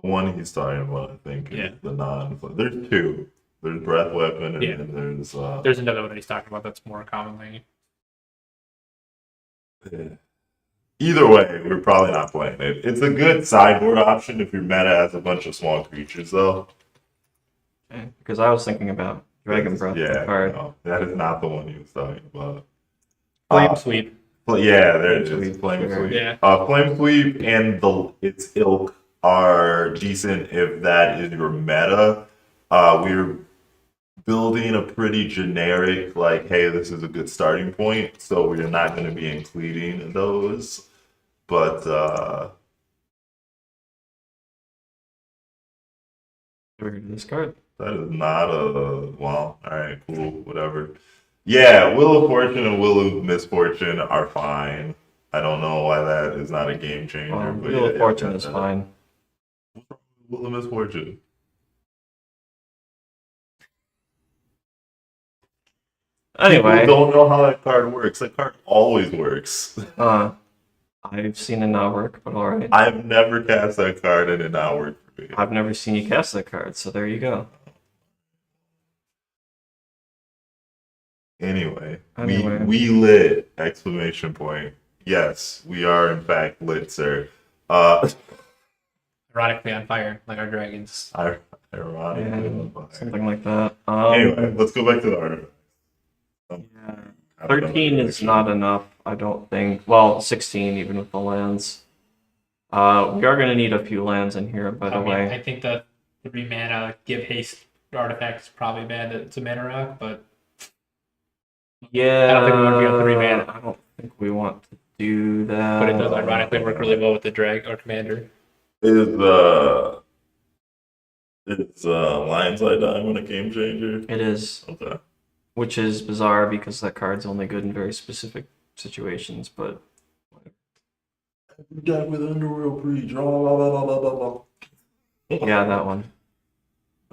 one he's talking about, I think, Yeah. is the non. There's 2. There's Breath Weapon, and Yeah. then there's There's another one that he's talking about that's more commonly. Either way, we're probably not playing it. It's a good sideboard option if your meta has a bunch of small creatures, though. Okay. Because I was thinking about Dragon Breath Yeah, card. no, that is not the one he was talking about. Flame Sweep. Yeah, there it Flame is. Sweep, Flame sure. Sweep. Yeah. Flame Sweep and its ilk are decent if that is your meta. We're building a pretty generic, like, hey, this is a good starting point, so we're not going to be including those. But Get rid of this card. that is not a well. All right, cool, whatever. Yeah, Wheel of Fortune and Wheel of Misfortune are fine. I don't know why that is not a game changer. But Wheel of Fortune yeah, is fine. Wheel of Misfortune. Anyway, People don't know how that card works. That card always works. I've seen it not work, but alright. I've never cast that card and it not worked for me. I've never seen you cast that card, so there you go. Anyway, Anyway. we lit! Exclamation point. Yes, we are in fact lit, sir. Ironically on fire, like our dragons. Ironically. Yeah, something like that. Anyway, let's go back to the artifact. Yeah. 13 is not enough, I don't think. Well, 16 even with the lands. We are going to need a few lands in here, by the way. I think the 3 mana give haste artifact is probably bad. It's a mana rock, but Yeah, I don't think we want to be on 3 mana. I don't think we want to do that. But it does ironically work really well with the drag or commander. Is Lion's Eye Diamond a game changer? It is, Okay. which is bizarre because that card's only good in very specific situations, but Deck with Underworld Breach. Blah, blah, blah, blah, blah. yeah, that one.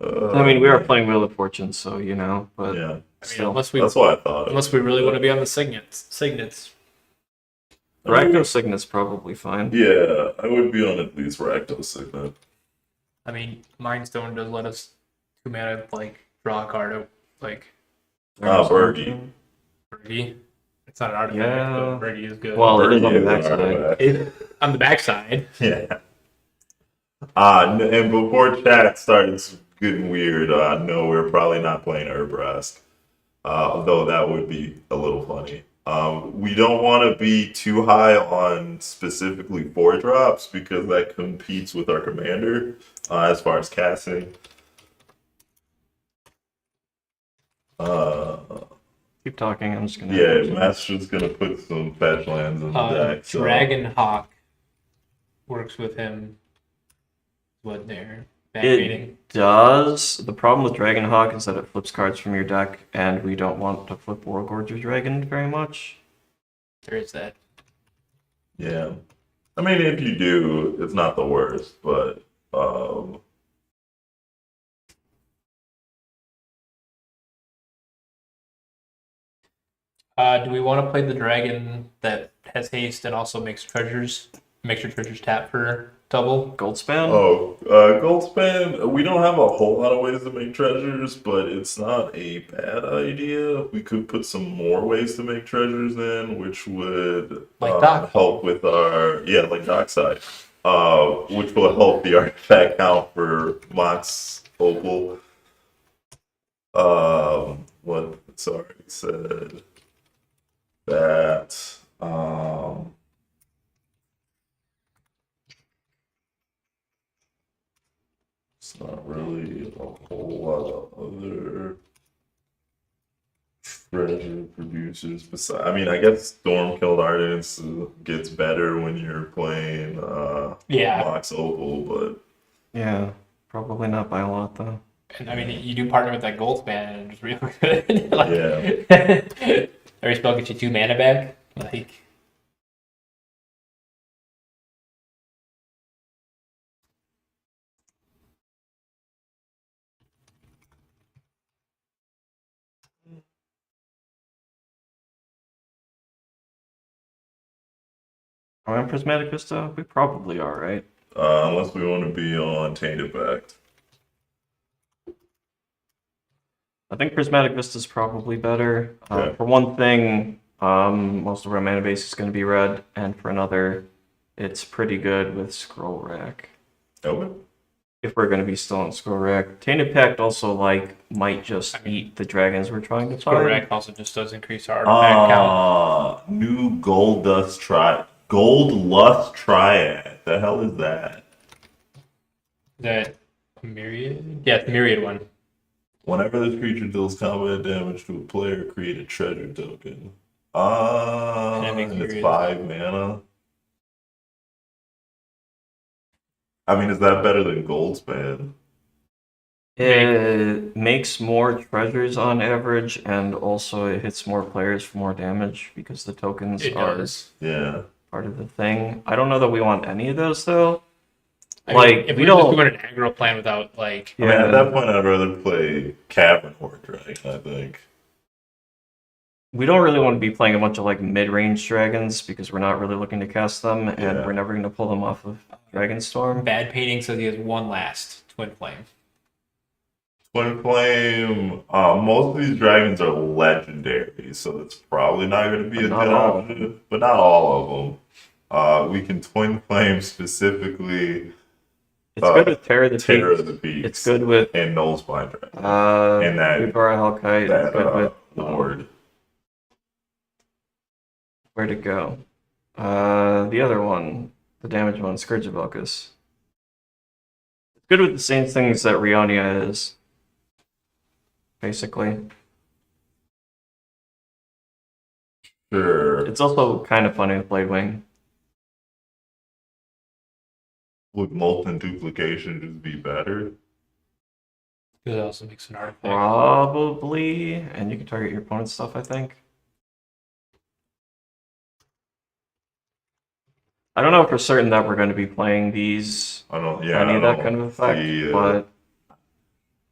I mean, we are playing Wheel of Fortune, so you know, but Yeah, I mean, still. unless we that's what I thought. unless we really want to be on the signets. Rakdos Signet's probably fine. Yeah, I would be on at least Rakdos Signet. I mean, Mindstone does let us 2 mana like draw a card out like Bergie. Bergie. It's not an artifact, Yeah. but Bergie is good. Well, it is on the Bergie an backside. artifact. On the backside. Yeah. And before chat starts getting weird, no, we're probably not playing Urbrask. Though that would be a little funny. We don't want to be too high on specifically 4-drops because that competes with our commander as far as casting. Keep talking, I'm just gonna. Yeah, Master's gonna put some fetch lands in the deck. So. Dragonhawk works with him. What there? Backfeeding. It does. The problem with Dragonhawk is that it flips cards from your deck, and we don't want to flip Wargorger Dragon very much. There is that. Yeah. I mean, if you do, it's not the worst, but Do we want to play the dragon that has haste and also makes treasures? Makes your treasures tap for double? Goldspan? Goldspan, we don't have a whole lot of ways to make treasures, but it's not a bad idea. We could put some more ways to make treasures in, which would Like Dock. help with our, like Dockside, which will help the artifact count for Mox Opal. Sorry, it said that, it's not really a whole lot of other treasure producers. Besides, I mean, I guess Storm-Killed Ardents gets better when you're playing Mox Opal, but Yeah, probably not by a lot, though. And I mean, you do partner with that Goldspan and it's real good. Every spell gets you 2 mana back. Like, Are we on Prismatic Vista? We probably are, right? unless we want to be on Tainted Pact. I think Prismatic Vista is probably better. Okay. For one thing, most of our mana base is going to be red, and for another, it's pretty good with Scroll Rack. Okay. If we're going to be still on Scroll Rack. Tainted Pact also, might just eat the dragons we're trying to Scroll find. Rack also just does increase our artifact count. New Gold Lust Triad. The hell is that? Is that a Myriad? Yeah, it's a Myriad one. Whenever this creature deals combat damage to a player, create a treasure token. I'm And it's curious. 5 mana. I mean, is that better than Goldspan? It makes more treasures on average, and also it hits more players for more damage because the tokens It are does. Yeah. part of the thing. I don't know that we want any of those though. I mean, Like, if we we're just don't. doing an aggro plan without like, I mean, at Yeah, that point, I'd rather play Cavern Horde Dragon, I think. we don't really want to be playing a bunch of like mid-range dragons because we're not really looking to cast them, and Yeah. we're never going to pull them off of Dragonstorm. bad painting says he has one last Twin Flame. Twin Flame, most of these dragons are legendary, so that's probably not going to be But a not good all of option. But not all of them. We can Twin Flame specifically It's good with Terror the Terror Peaks. of the Peaks. It's good with And Nullspine Dragon. And that- Ubara Hellkite. It's that good with Lord. where to go. The other one, the damage one, Scourge of Elkus. It's good with the same things that Rionia is, basically. Sure. It's also kind of funny with Bladewing. Would Molten Duplication just be better? Because it also makes an artifact. Probably, and you can target your opponent's stuff, I think. I don't know for certain that we're going to be playing these, I don't. Yeah. any I of that don't kind of effect, see, but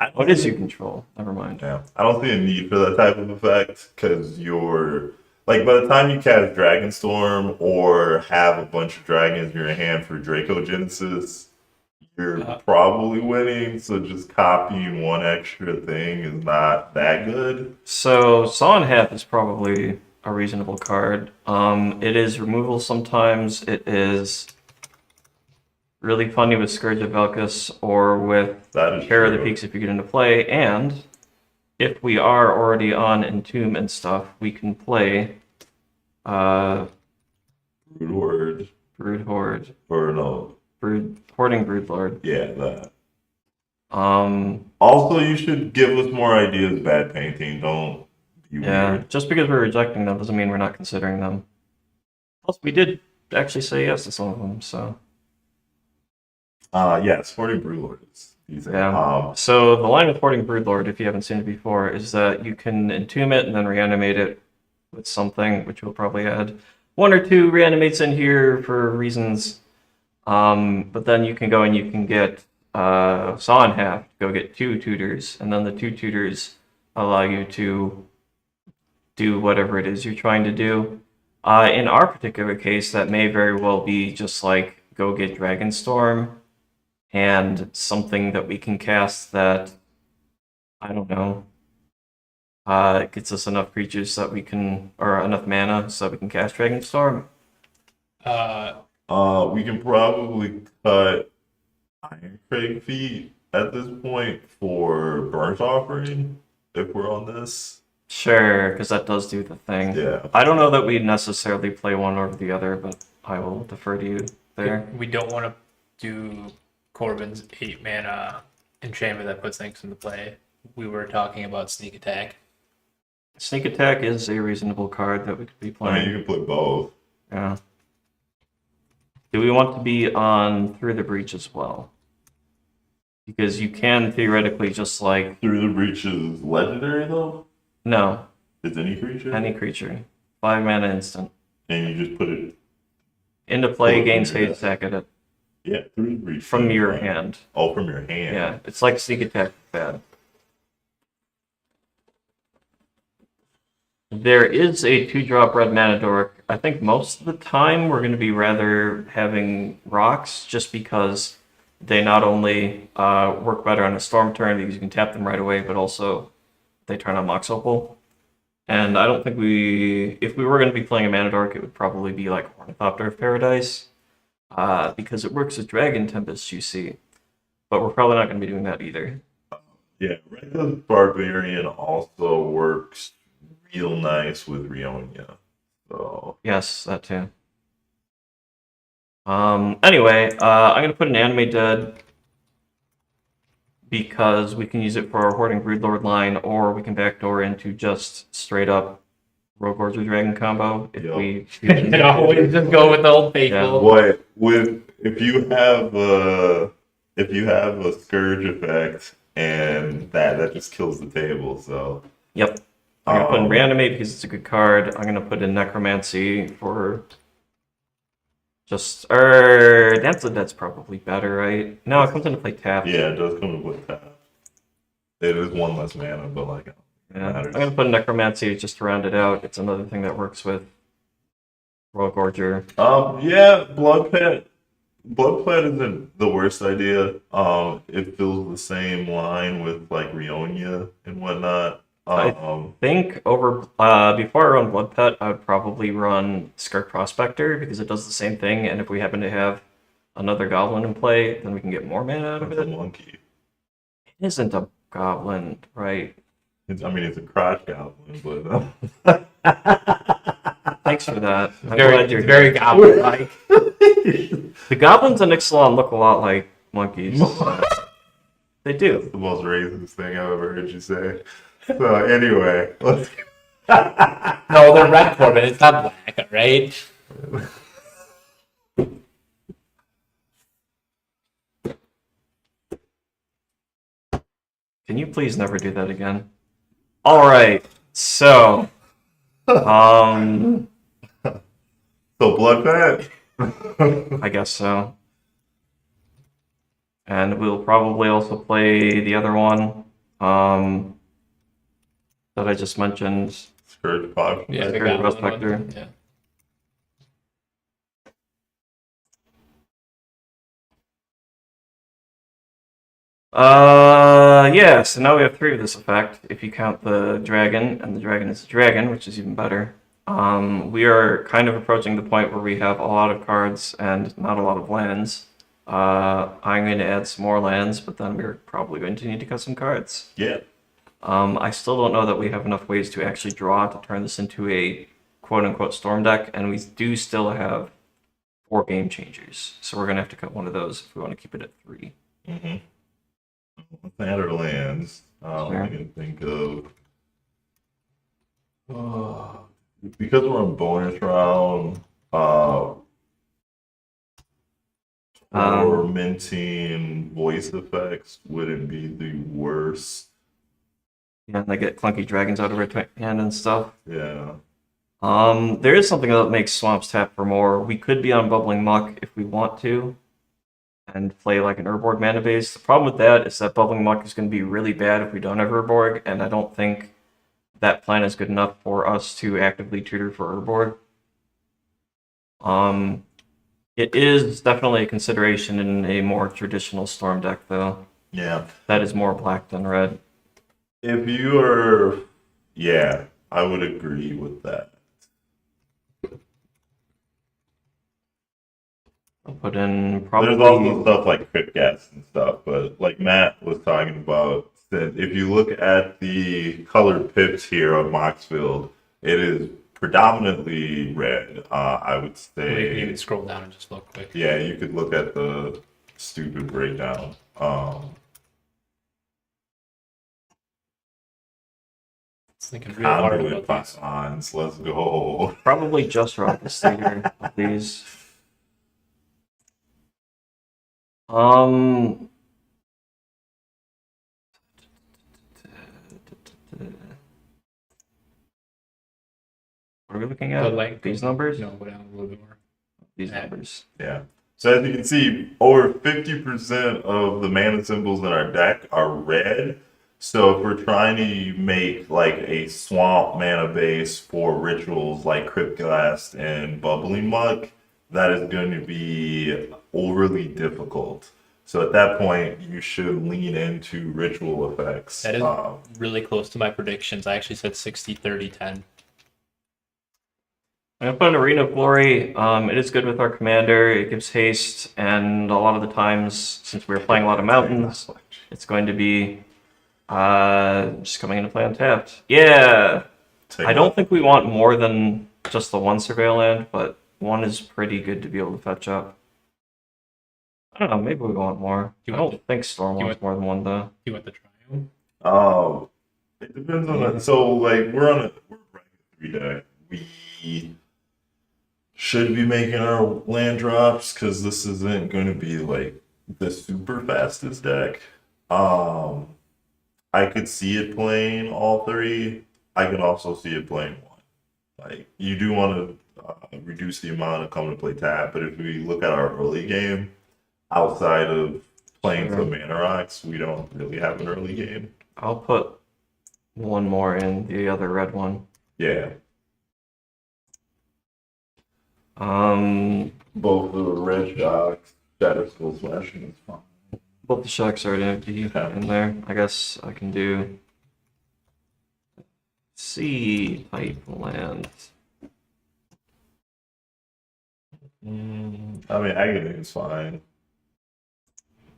I what is you control? Never mind. Yeah, I don't see a need for that type of effect because you're like by the time you cast Dragonstorm or have a bunch of dragons in your hand for Draco Genesis, you're probably winning. So just copying one extra thing is not that good. So Saw in Half is probably a reasonable card. It is removal sometimes. It is really funny with Scourge of Velkus or with That is Terror of the true. Peaks if you get into play. And if we are already on Entomb and stuff, we can play Brood Horde Brood Horde, or no? Hoarding Broodlord. Yeah, that. Um, Also, you should give us more ideas. Bad painting. Don't be yeah, weird. just because we're rejecting them doesn't mean we're not considering them. Plus, we did actually say yes to some of them, so. Yes, Hoarding Broodlord is decent. Yeah. So the line with Hoarding Broodlord, if you haven't seen it before, is that you can entomb it and then reanimate it with something, which we'll probably add 1 or 2 reanimates in here for reasons. But then you can go and you can get Saw in Half, go get 2 tutors, and then the 2 tutors allow you to do whatever it is you're trying to do. In our particular case, that may very well be just like go get Dragonstorm and something that we can cast that, I don't know, gets us enough creatures that we can, or enough mana so that we can cast Dragonstorm. We can probably cut Iron Crag Feet at this point for Burnt Offering if we're on this. Sure, because that does do the thing. Yeah. I don't know that we'd necessarily play one over the other, but I will defer to you there. We don't want to do Corbyn's 8 mana enchantment that puts things into play. We were talking about Sneak Attack. Sneak Attack is a reasonable card that we could be I playing. mean, you can play both. Yeah. Do we want to be on Through the Breach as well? Because you can theoretically just like... Through the Breach is legendary, though? No, It's any creature? any creature. 5 mana instant. And you just put it, Into play, Oh, gains yeah. haste, sack it yeah, Through the Breach. from your Fine. hand. Oh, from your hand. Yeah, it's like Sneak Attack bad. There is a 2-drop red mana dork. I think most of the time we're going to be rather having rocks just because they not only work better on a storm turn because you can tap them right away, but also they turn on Mox Opal. And I don't think if we were going to be playing a mana dork, it would probably be like Ornithopter of Paradise because it works with Dragon Tempest, you see. But we're probably not going to be doing that either. Yeah, Rekka's Barbarian also works real nice with Rionia. So, Yes, that too. Anyway, I'm gonna put an Animate Dead because we can use it for our Hoarding Broodlord line, or we can backdoor into just straight up Rogue Order Dragon combo if Yup. we. You can always just go with the old faithful. What if you have a scourge effect and that just kills the table? So Yep. I'm gonna put in Reanimate because it's a good card. I'm gonna put in Necromancy for just that's probably better, right? No, it comes into play tap. yeah, it does come with that. It is one less mana, but like Yeah. I'm matters. gonna put in Necromancy just to round it out. It's another thing that works with Rogue Orger. Yeah, Blood Pet isn't the worst idea. It fills the same line with like Rionia and whatnot. Think over before I run Blood Pet, I would probably run Skirk Prospector because it does the same thing, and if we happen to have another goblin in play, then we can get more mana out of It's a it. monkey. It isn't a goblin, right? It's a crotch goblin, but Thanks for that. I'm Very, glad you're very goblin-like. The goblins in Ixalan look a lot like monkeys. They that's do. the most racist thing I've ever heard you say. So anyway, let's. No, they're red Corbyn. It's not black, right? Can you please never do that again? All right. So, So Blood Pet. I guess so. And we'll probably also play the other one that I just mentioned. Scourge Pod. Yeah, the Scourge goblin Prospector. one. Yeah. Yeah, so now we have 3 of this effect, if you count the dragon, and the dragon is a dragon, which is even better. We are kind of approaching the point where we have a lot of cards and not a lot of lands. I'm going to add some more lands, but then we're probably going to need to cut some cards. Yeah. I still don't know that we have enough ways to actually draw to turn this into a quote-unquote storm deck, and we do still have 4 game changers, so we're going to have to cut one of those if we want to keep it at 3. Mm-hmm. That or lands. Sure. I can think of. Because we're in bonus round, tormenting voice effects wouldn't be the worst. Yeah, and they get clunky dragons out of our hand and stuff. Yeah. There is something that makes swamps tap for more. We could be on Bubbling Muck if we want to, and play like an Urborg mana base. The problem with that is that Bubbling Muck is going to be really bad if we don't have Urborg, and I don't think that plan is good enough for us to actively tutor for Urborg. It is definitely a consideration in a more traditional Storm deck, though. Yeah. That is more black than red. If you are. Yeah, I would agree with that. I'll put in probably. There's also stuff like crit gas and stuff, but like Matt was talking about, that if you look at the colored pips here on Moxfield, it is predominantly red. I would Or you can say, even scroll down and just look quick. yeah, you could look at the stupid breakdown. It's thinking real hard Conduit about these. Pythons, let's go. Probably just Rocket Leader of these. What are we looking at? But like These numbers? No, go down a little bit more. These Yeah. numbers. Yeah. So as you can see, over 50% of the mana symbols in our deck are red. So if we're trying to make like a swamp mana base for rituals like Cryptglass and Bubbling Muck, that is going to be overly difficult. So at that point, you should lean into ritual effects. That is really close to my predictions. I actually said 60, 30, 10. I'm gonna put an Arena of Glory. It is good with our commander. It gives haste, and a lot of the times, since we're playing a lot of mountains, it's going to be just coming into play untapped. Yeah, I don't think we want more than just the 1 surveil land, but 1 is pretty good to be able to fetch up. I don't know. Maybe we want more. Do you I want don't think Storm do you wants more than one though. Do you want the triumph? It depends on that. So like we're bracket 3 deck. We should be making our land drops because this isn't going to be like the super fastest deck. I could see it playing all three. I can also see it playing one. Like you do want to reduce the amount of coming to play tap, but if we look at our early game, outside of playing some mana rocks, we don't really have an early game. I'll put one more in the other red one. Yeah, Um, both the red shocks, shadow skull smashing is fine. both the shocks are empty in there. I guess I can do sea type land. I mean, agony is fine.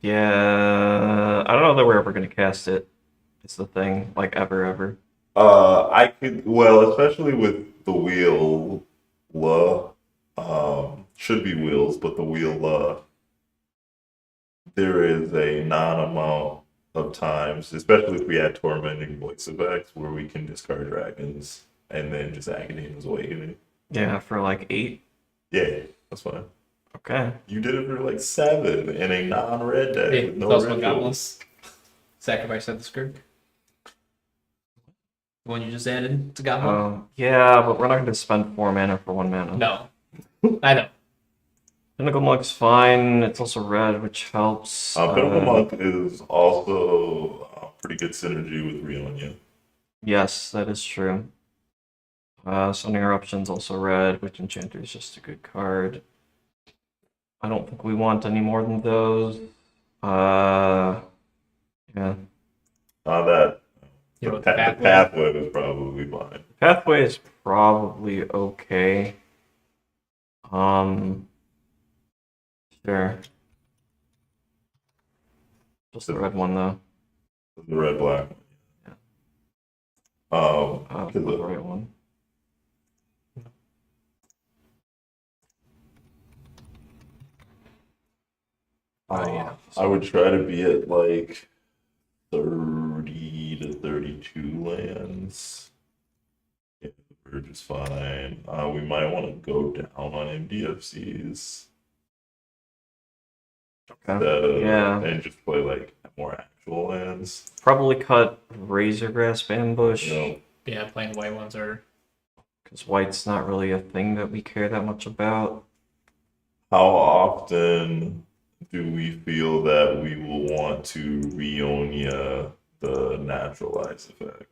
Yeah, I don't know that we're ever gonna cast it. It's the thing, like ever. I could, well, especially with the wheel, should be wheels, but the wheel, there is a non-amount of times, especially if we add tormenting voice effects, where we can discard dragons and then just agony is awakening. Yeah, for like 8. Yeah, that's fine. Okay. You did it for like 7 in a non-red deck Hey, with no plus one red goblin. goals. Sacrifice at the skirt. The one you just added to goblin? Yeah, but we're not gonna spend 4 mana for 1 mana. No. I know. Pinnacle Monk's fine. It's also red, which helps. Pinnacle Monk is also pretty good synergy with Rionia. Yes, that is true. Summoning Eruption's also red, which Enchanter is just a good card. I don't think we want any more than those. Yeah. That You know, the, with the the pathway was probably fine. Pathway is probably okay. Sure. Just the red one though. The red black one. Yeah. 'Cause The the- right one. Yeah. I would try to be at like 30 to 32 lands. Yeah, the Verge is fine. We might want to go down on MDFCs. Okay. Yeah. And just play like more actual lands. Probably cut Razor Grasp Ambush. You know, Yeah, plain white ones are. Because white's not really a thing that we care that much about. how often do we feel that we will want to Rionia the naturalize effect?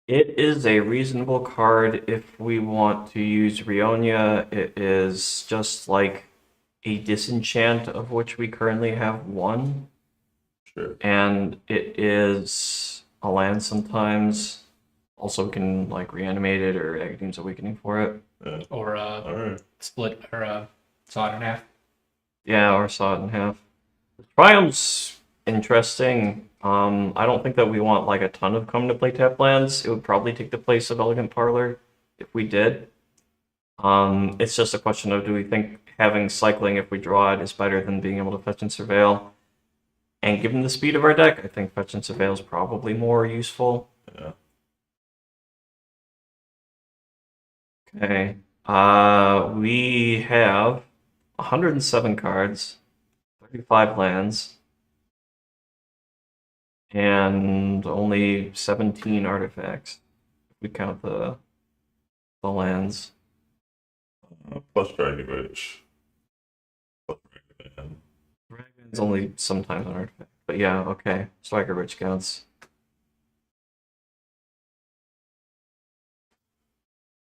It is a reasonable card if we want to use Rionia. It is just like a disenchant of which we currently have 1. Sure. And it is a land sometimes. Also we can like reanimate it or Agadeem's Awakening for it. Yeah. Or All right. split or saw it in half. Yeah, or saw it in half. Triumph's interesting. I don't think that we want like a ton of come to play tap lands. It would probably take the place of Elegant Parlor if we did. It's just a question of do we think having cycling if we draw it is better than being able to fetch and surveil. And given the speed of our deck, I think fetch and surveil is probably more useful. Yeah. Okay. We have 107 cards, 35 lands, and only 17 artifacts. If we count the lands. Plus Dragon Rich. Plus Dragon Man. Dragon's only sometimes an artifact. But yeah, okay. Striker Rich counts.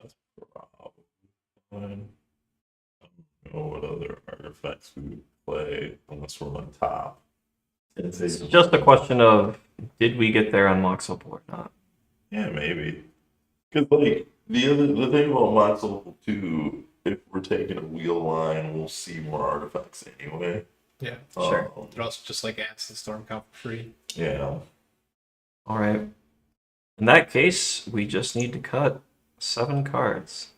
That's probably fine. I don't know what other artifacts we would play unless we're on top. It's just a question of did we get there on Mox Opal or not? Yeah, maybe. Because like the thing about Mox Opal 2, if we're taking a wheel line, we'll see more artifacts anyway. Yeah, Sure. It also just like adds the storm count for free. Yeah. All right. In that case, we just need to cut 7 cards.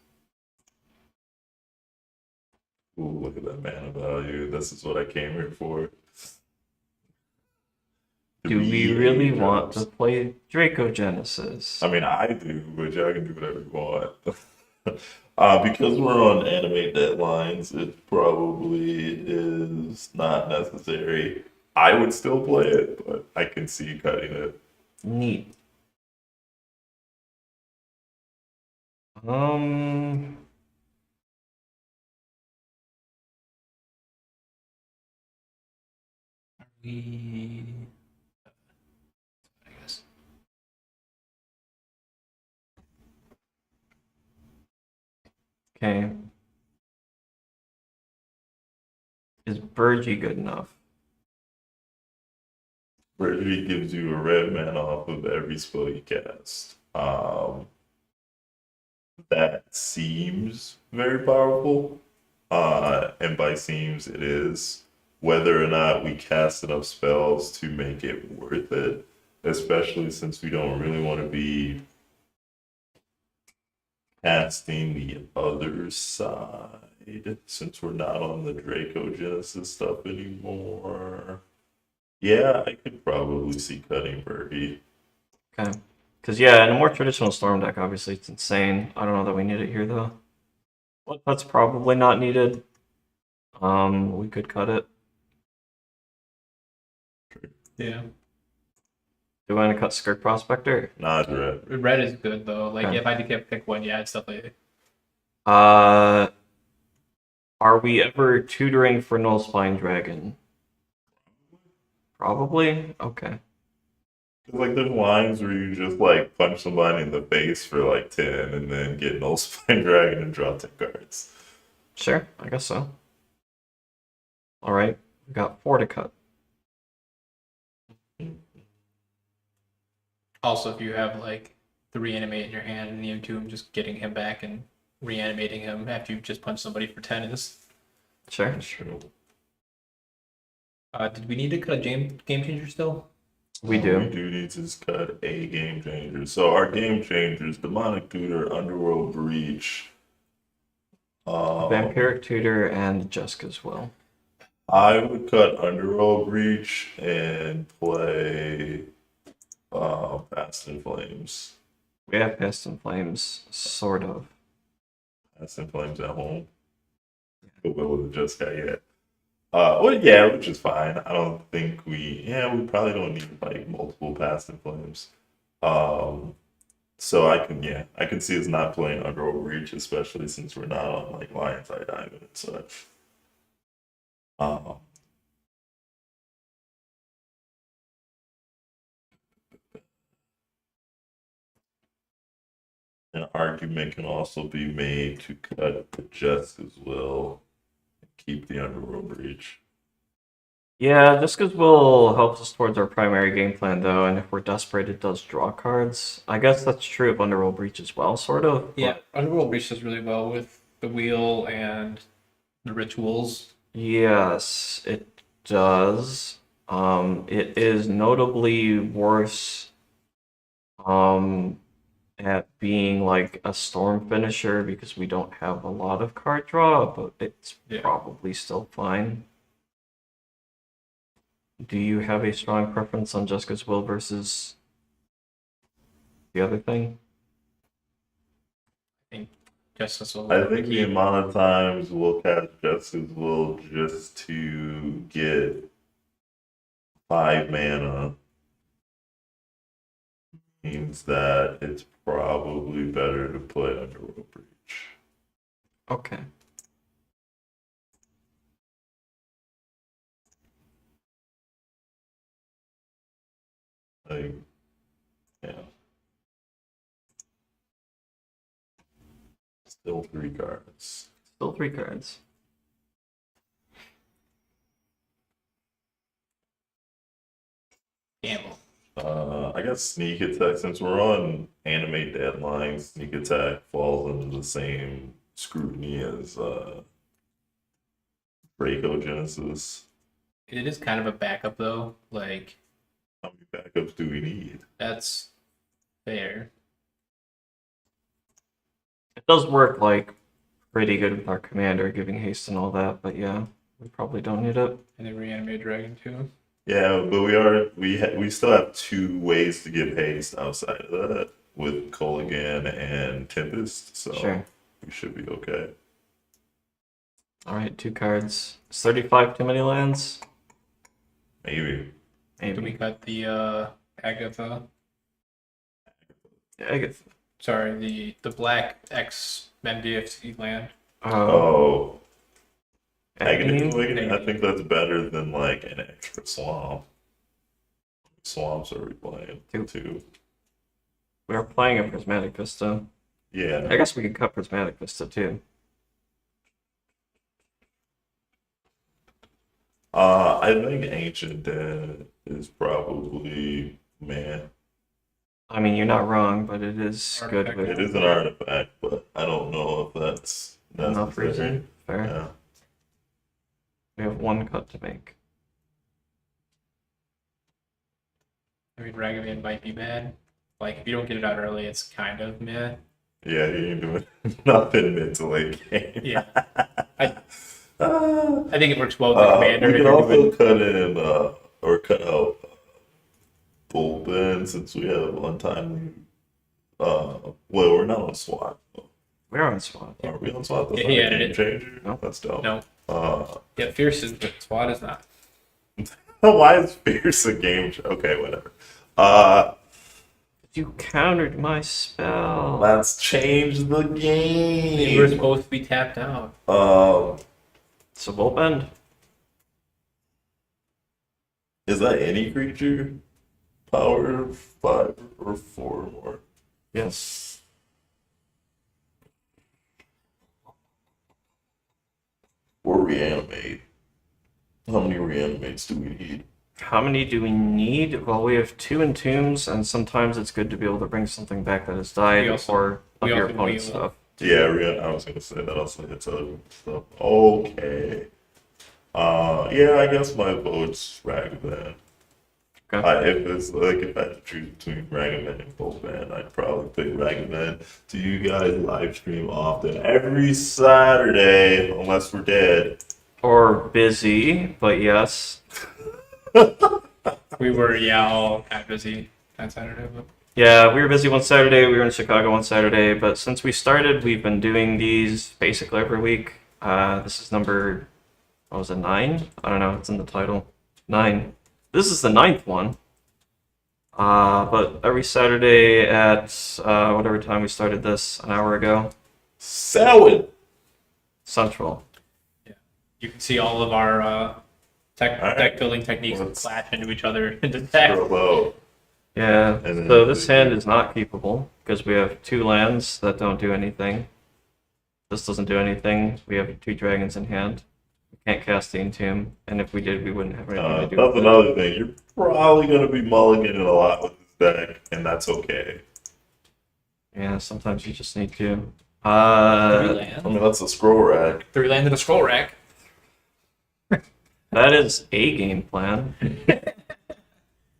Ooh, look at that mana value. This is what I came here for. Do we really 3 want to drops. play Dracogenesis? I mean, I do, but y'all can do whatever you want. Because we're on anime deadlines, it probably is not necessary. I would still play it, but I can see cutting it. Neat. Um, We, I guess. okay. Is Burgie good enough? Reggie gives you a red mana off of every spell you cast. That seems very powerful. And by seems, it is. Whether or not we cast enough spells to make it worth it, especially since we don't really want to be casting the other side, since we're not on the Dracogenesis stuff anymore. Yeah, I could probably see cutting Birdie. Okay. Because, yeah, in a more traditional Storm deck, obviously, it's insane. I don't know that we need it here, though. But that's probably not needed. We could cut it. Yeah. Do we want to cut Skirt Prospector? Nah, red. Red is good though. Like Okay. if I had to pick one, yeah, it's definitely. Are we ever tutoring for Nullspine Dragon? Probably? Okay. Like there's lines where you just like punch somebody in the face for like 10 and then get no spine dragon and draw 10 cards. Sure, I guess so. Alright, we got 4 to cut. Also, if you have like the reanimate in your hand and the Entomb, just getting him back and reanimating him after you just punch somebody for 10 is. Sure. True. Did we need to cut a game changer still? We We do. do need to cut a game changer. So our game changers, demonic tutor, underworld breach. Vampiric Tutor and Jessica's Will. I would cut underworld breach and play Past in Flames. We have Past in Flames, sort of. Past in Flames at home. But with Jessica yet. Well, yeah, which is fine. I don't think we probably don't need like multiple Past in Flames. So I can see us not playing Underworld Reach, especially since we're not on like Lion's Eye Diamond and such. An argument can also be made to cut the Jessica's Will and keep the Underworld Breach. Yeah, Jessica's Will helps us towards our primary game plan, though, and if we're desperate, it does draw cards. I guess that's true of Underworld Breach as well, sort of. Yeah, Underworld Breach does really well with the wheel and the rituals. Yes, it does. It is notably worse at being like a storm finisher because we don't have a lot of card draw, but it's probably still fine. Do you have a strong preference on Jessica's Will versus the other thing? I think Justice will. I think the amount of times we'll cast Jessica's Will just to get 5 mana means that it's probably better to play Underworld Breach. Okay. Like, yeah. Still 3 cards. Still 3 cards. Gamble. I guess Sneak Attack, since we're on anime deadlines, Sneak Attack falls into the same scrutiny as Dracogenesis. It is kind of a backup though. Like, how many backups do we need? that's fair. It does work like pretty good with our commander giving haste and all that, but yeah, we probably don't need it. And then reanimate dragon too. Yeah, but we still have 2 ways to give haste outside of that with Colligan and Tempest, so Sure. we should be okay. All right, 2 cards. Is 35 too many lands? Maybe. Do we got the Agatha? Yeah, I get. Sorry, the black X MDFC land. Oh, Agony? Agony. I think that's better than like an extra swamp. Swamps are we playing? 2. We are playing a Prismatic Vista. Yeah. I guess we could cut Prismatic Vista too. I think Ancient Dead is probably man. I mean, you're not wrong, but it is good Artifact. with It is an artifact, but I don't know if that's enough necessary. reason. Fair. Yeah. We have 1 cut to make. I mean, Ragavan might be bad. Like, if you don't get it out early, it's kind of meh. Yeah, you ain't doing nothing mid to late game. Yeah. I think it works well with the commander. We if can you're also doing- cut in or cut out bullpen since we have untimely. Well, we're not on SWAT. We're on SWAT. Are we on SWAT? That's Yeah, not he a added game it. changer. No. That's dope. No. Yeah, Fierce is, but SWAT is not. Why is Fierce a game? Okay, whatever. You countered my spell. Let's change the They were game. supposed to be tapped out. So Volpend? Is that any creature? Power 5 or 4 or more? Yes. Or reanimate. How many reanimates do we need? How many do we need? Well, we have 2 entombs, and sometimes it's good to be able to bring something back that has died We also- or of we your also opponent's need- stuff. Yeah, I was gonna say that also hits other stuff. Okay. Yeah, I guess my vote's Ragavan. Okay. If it's like if I had to choose between Ragavan and Boban, I'd probably pick Ragavan. Do you guys live stream often? Every Saturday, unless we're dead. Or busy, but yes. We were, all kind of busy that Saturday. But Yeah, we were busy one Saturday, we were in Chicago one Saturday, but since we started, we've been doing these basically every week. This is number, what was it, 9? I don't know, it's in the title. 9. This is the 9th one. But every Saturday at whatever time we started this, an hour ago, Selwyn! Central. you can see all of our Alright. deck building techniques Let's- clash into each other in the deck. Scroll low. Yeah, And then- so this hand is not keepable because we have 2 lands that don't do anything. This doesn't do anything. We have 2 dragons in hand. We can't cast the Entomb, and if we did, we wouldn't have anything to do That's with it. another thing. You're probably gonna be mulliganing a lot with this deck, and that's okay. Yeah, sometimes you just need to. 3 I lands. mean, that's a scroll rack. 3 lands in a scroll rack. That is a game plan.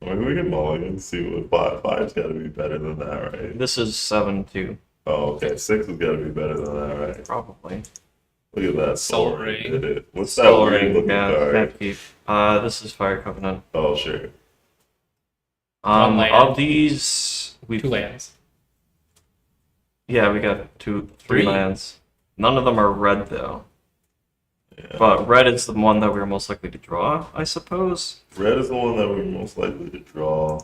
I mean, we can mulligan and see what 5's gotta be better than that, right? This is 7-2, Oh, okay. 6 has gotta be better than that, right? probably. Look at that. Soul Soul Ring Ring. did it. What's that Soul weird Ring, looking yeah, card? can't keep. This is Fire Covenant. Oh, sure. One land. Of these, 2 lands. yeah, we got 3 Three. lands. None of them are red though. Yeah. But red is the one that we were most likely to draw, I suppose. Red is the one that we're most likely to draw.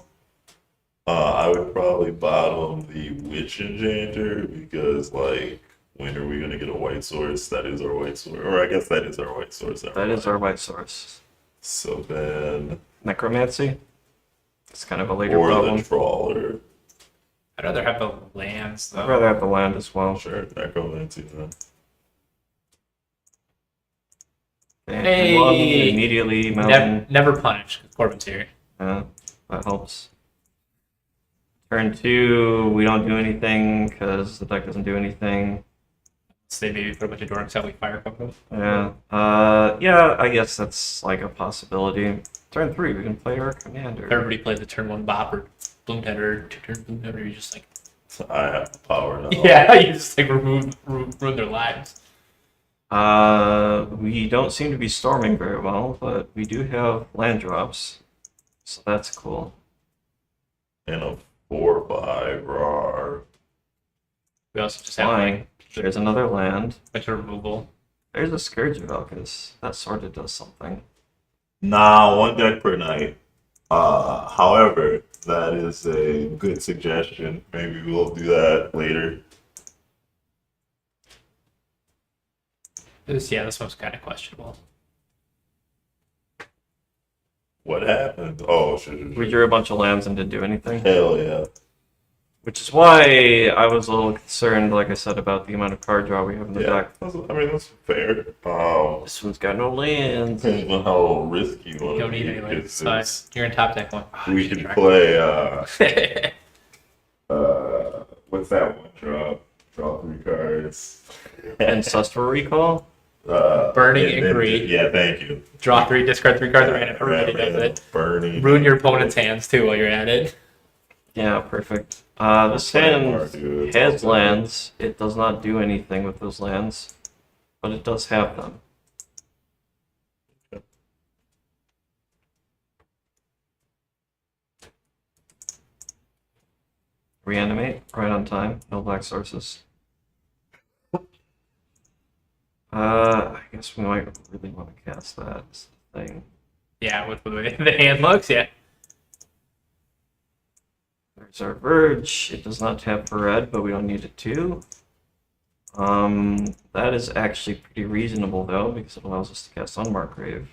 I would probably bottom the Witch Enchanter because, like, when are we gonna get a white source? That is our white source, or I guess that is our white source. That is our white source. So then, Necromancy. It's kind of a later or problem. the Trawler. I'd rather have the lands though. I'd rather have the land as well. Sure, Necromancy then. And Hey! one, immediately mountain. Never punish. Corbyn's here. Yeah, that helps. Turn 2, we don't do anything because the deck doesn't do anything. So they maybe put a bunch of dorks out like fire company. Yeah. Yeah, I guess that's like a possibility. Turn 3, we can play our commander. Everybody plays the turn 1 bopper, Bloomtender, 2-turn Bloomtender. You just like I have the power now. yeah, you just like ruin their lives. We don't seem to be storming very well, but we do have land drops, so that's cool. And a 4/5 RAR. We also just have Flying. like There's another land. bunch of removal. There's a Scourge of Elkis. That sort of does something. Nah, 1 deck per night. However, that is a good suggestion. Maybe we'll do that later. This one's kind of questionable. What happened? Oh, shit. We drew a bunch of lands and didn't do anything. Hell yeah. Which is why I was a little concerned, like I said, about the amount of card draw we have in the Yeah, deck. that's fair. This one's got no lands. Depends on how risky you want You to don't be. need any lands. because It's fine. it's- You're in top deck one. We could play, what's that one? Draw 3 cards. Ancestral Recall? Burning and Greed. Yeah, thank you. Draw 3, discard 3 cards, random. Everybody does it. Burning. Ruin your opponent's hands too while you're at it. Yeah, perfect. This Playing more, hand dude. It's has also- lands. It does not do anything with those lands, but it does have them. Reanimate, right on time, no black sources. I guess we might really want to cast that thing. Yeah, with the way the hand looks, yeah. There's our Verge. It does not tap for red, but we don't need it to. That is actually pretty reasonable though, because it allows us to cast Unmarked Grave.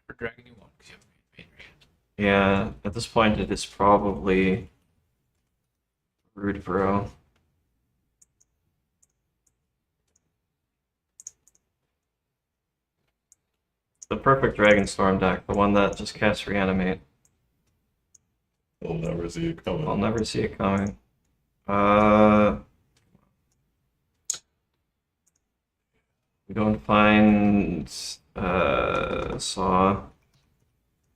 For dragging you one, because you have main hand. Yeah, at this point it is probably Rude Bro. The perfect Dragonstorm deck, the one that just casts Reanimate. We'll never see it coming. I'll never see it coming. We don't find Saw.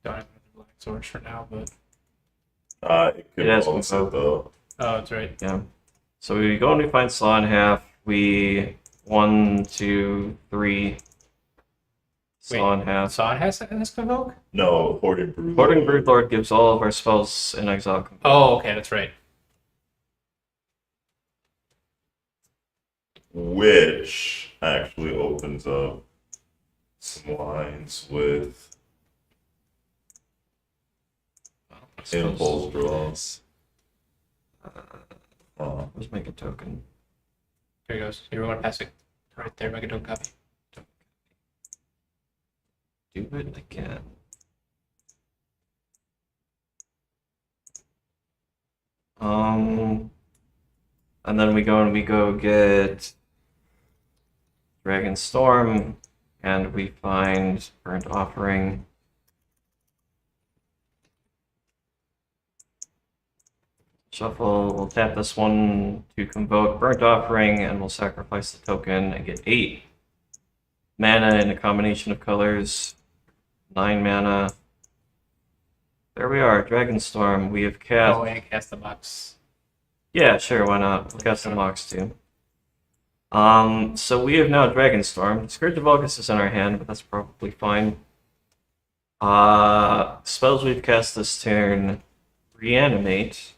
Don't have any black swords for now, but It could It has also, moved. though. oh, that's right. Yeah. So we go and we find Saw in half. We 1, 2, 3. Saw in half. Son has this convoke? No, Hoarding Broodlord. Hoarding Broodlord gives all of our spells in exile. Oh, okay, that's right. Which actually opens up some lines with impulse draws. Let's make a token. Here he goes. You want to pass it right there, make a token copy. Do it again. And then we go get Dragonstorm, and we find Burnt Offering. Shuffle, we'll tap this one to convoke Burnt Offering, and we'll sacrifice the token and get 8 mana in a combination of colors. 9 mana. There we are, Dragonstorm. We have cast. Oh, and cast the box. Yeah, sure, why not? We'll cast the Mox too. So we have now Dragonstorm. Scourge of Elkis is in our hand, but that's probably fine. Spells we've cast this turn: Reanimate.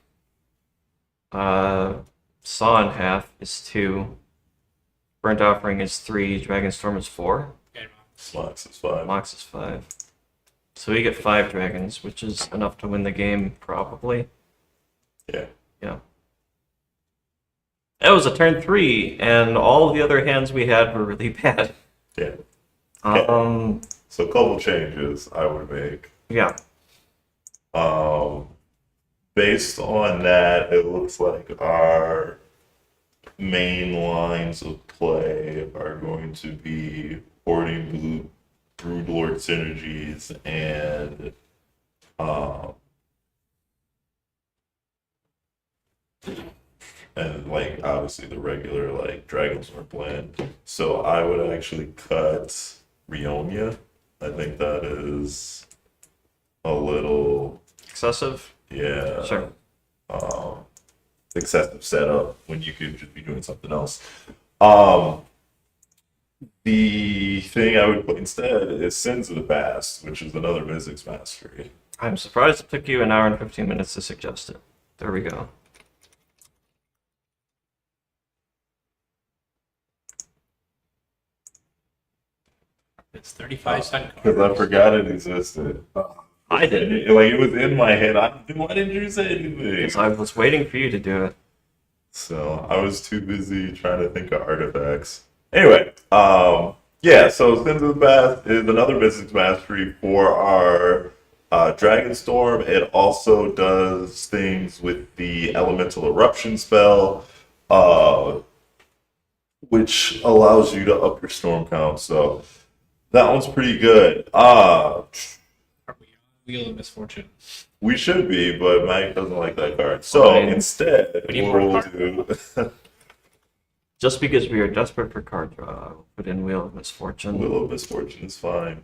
Saw in half is 2. Burnt Offering is 3. Dragonstorm is 4. Mox is 5. Mox is 5. So we get 5 dragons, which is enough to win the game, probably. Yeah. Yeah. That was a turn 3, and all of the other hands we had were really bad. Yeah. Um, So a couple changes I would make. yeah. Based on that, it looks like our main lines of play are going to be Hoarding Broodlord synergies and like obviously the regular like Dragonstorm plan. So I would actually cut Rionia. I think that is a little Excessive? yeah excessive setup when you could just be doing something else. The thing I would play instead is Sins of the Past, which is another Mystics Mastery. I'm surprised it took you an hour and 15 minutes to suggest it. There we go. It's 35-cent Because I forgot it existed. I didn't. Like, it was in my head. Why didn't you say anything? Because I was waiting for you to do it. So I was too busy trying to think of artifacts. Anyway, yeah, so Sins of the Past is another Mystics Mastery for our Dragonstorm. It also does things with the Elemental Eruption spell, which allows you to up your storm count. So that one's pretty good. Wheel of Misfortune. We should be, but Mike doesn't like that card. So Fine. instead, We need what more we'll cards. do Just because we are desperate for card draw, we'll put in Wheel of Misfortune. Wheel of Misfortune is fine.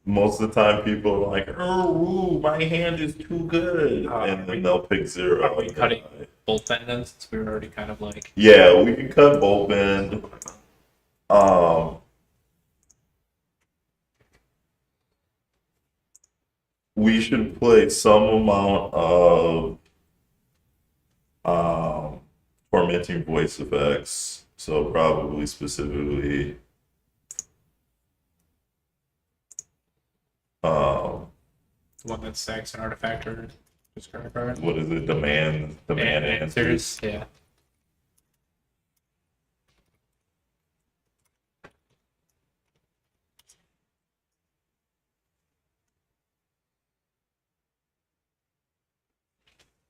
Most of the time, people are like, "Oh, ooh, my hand is too good," and then they'll pick 0. Are we and cutting die. bolt bend then, since we were already kind of like... Yeah, we can cut Bolt Bend. We should play some amount of tormenting voice effects. So probably specifically The one that sacks an artifact or discard a card. what is it? Demand answers. Yeah.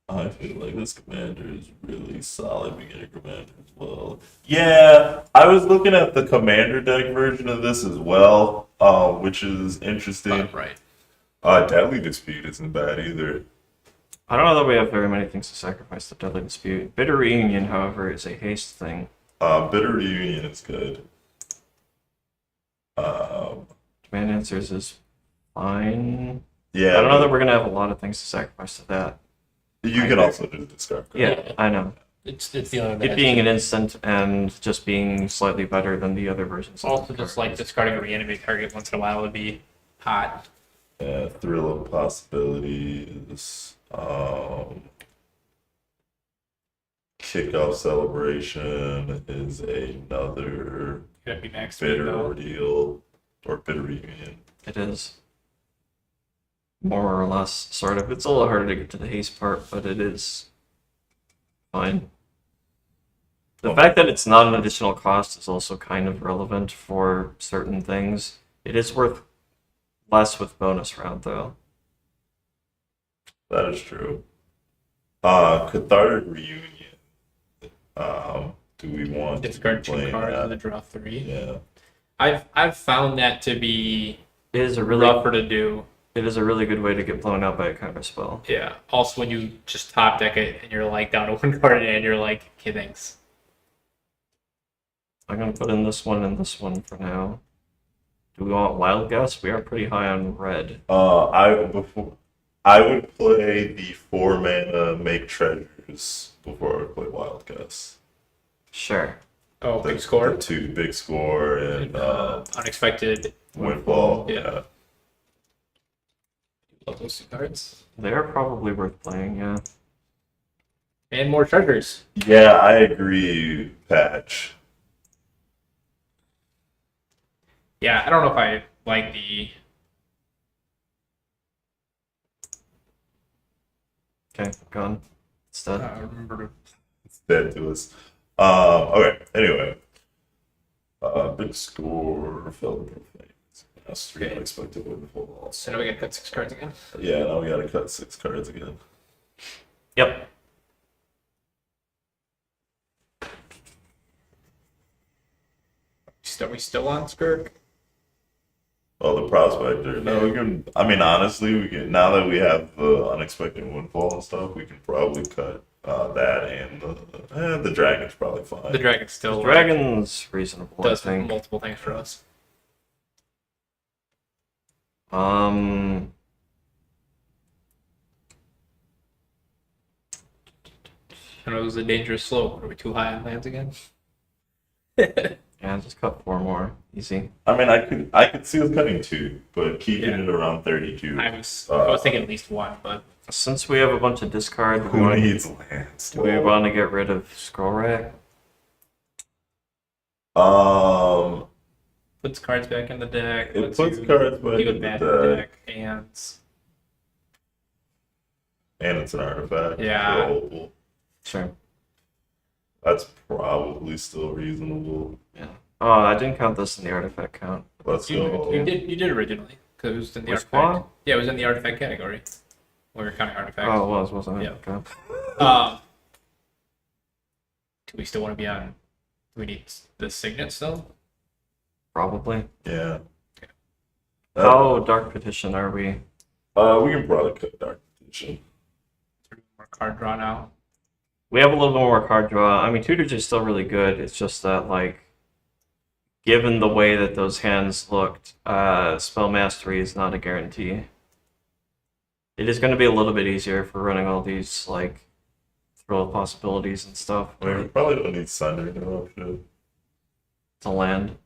I feel like this commander is really solid beginner commander as well. Yeah, I was looking at the commander deck version of this as well, which is interesting. Right. Deadly Dispute isn't bad either. I don't know that we have very many things to sacrifice to Deadly Dispute. Bitter Reunion, however, is a haste thing. Bitter Reunion is good. Command Answers is fine. Yeah, I don't know that we're going to have a lot of things to sacrifice to that. you can also just discard. Yeah, I know. It's the other It being an instant and just being slightly better than the other versions. of also the just card. like discarding a reanimate target once in a while would be hot. Thrill of Possibilities. Kickoff Celebration is another Could be max bitter though. ordeal or bitter reunion. It is. More or less, sort of. It's a little harder to get to the haste part, but it is fine. The fact that it's not an additional cost is also kind of relevant for certain things. It is worth less with bonus round, though. That is true. Cathartic Reunion. Do we want Discard to 2 play cards that? and then draw 3. Yeah. I've found that to be It is a really rougher to do. It is a really good way to get blown out by a counter spell. Yeah. Also, when you just top deck it and you're like down to 1 card and you're like, okay, thanks. I'm gonna put in this one and this one for now. Do we want Wild Guess? We are pretty high on red. I would play the 4 mana Make Treasures before I would play Wild Guess. Sure. Oh, big score. The 2 big score and Unexpected. Windfall. Yeah. Love those 2 cards. They are probably worth playing, yeah. And more treasures. Yeah, I agree, Patch. Yeah, I don't know if I like the... Okay, gone. It's dead. I don't remember. It's dead to us. Okay, anyway. Big score, fell to things. That's 3 Okay. unexpected windfall. So now we gotta cut 6 cards again. Yeah, now we gotta cut 6 cards again. Yep. Are we still on Skirk? Oh, the prospector. No, we can. I mean, honestly, we can. Now that we have the unexpected windfall and stuff, we can probably cut that and the dragon's probably fine. The dragon's still The dragon's reasonable, does I think. multiple things for us. I know it was a dangerous slope. Are we too high on lands again? Yeah, Yeah, just cut 4 more. Easy. I mean, I could see us cutting 2, but keeping it around 32. I was thinking at least 1, but Since we have a bunch of discard, Who needs lands? do we want to get rid of Scroll Rack? puts cards back in the deck. It lets puts you cards back deal in bad the in deck. and And it's an artifact. Yeah. So Sure. that's probably still reasonable. Yeah. Oh, I didn't count this in the artifact count. Let's go. you did originally because it was in the Which artifact. one? Yeah, it was in the artifact category. We were counting artifacts. Oh, it was, wasn't it? Yeah. Okay. Do we still want to be on? Do we need the signet still? Probably. Yeah. How Dark Petition are we? We can probably cut Dark Petition. More card draw now. We have a little bit more card draw. I mean, tutors are still really good. It's just that, like, given the way that those hands looked, spell mastery is not a guarantee. It is going to be a little bit easier for running all these, like, thrill of possibilities and stuff. I mean, we probably don't need Sundering Eruption. It's a land.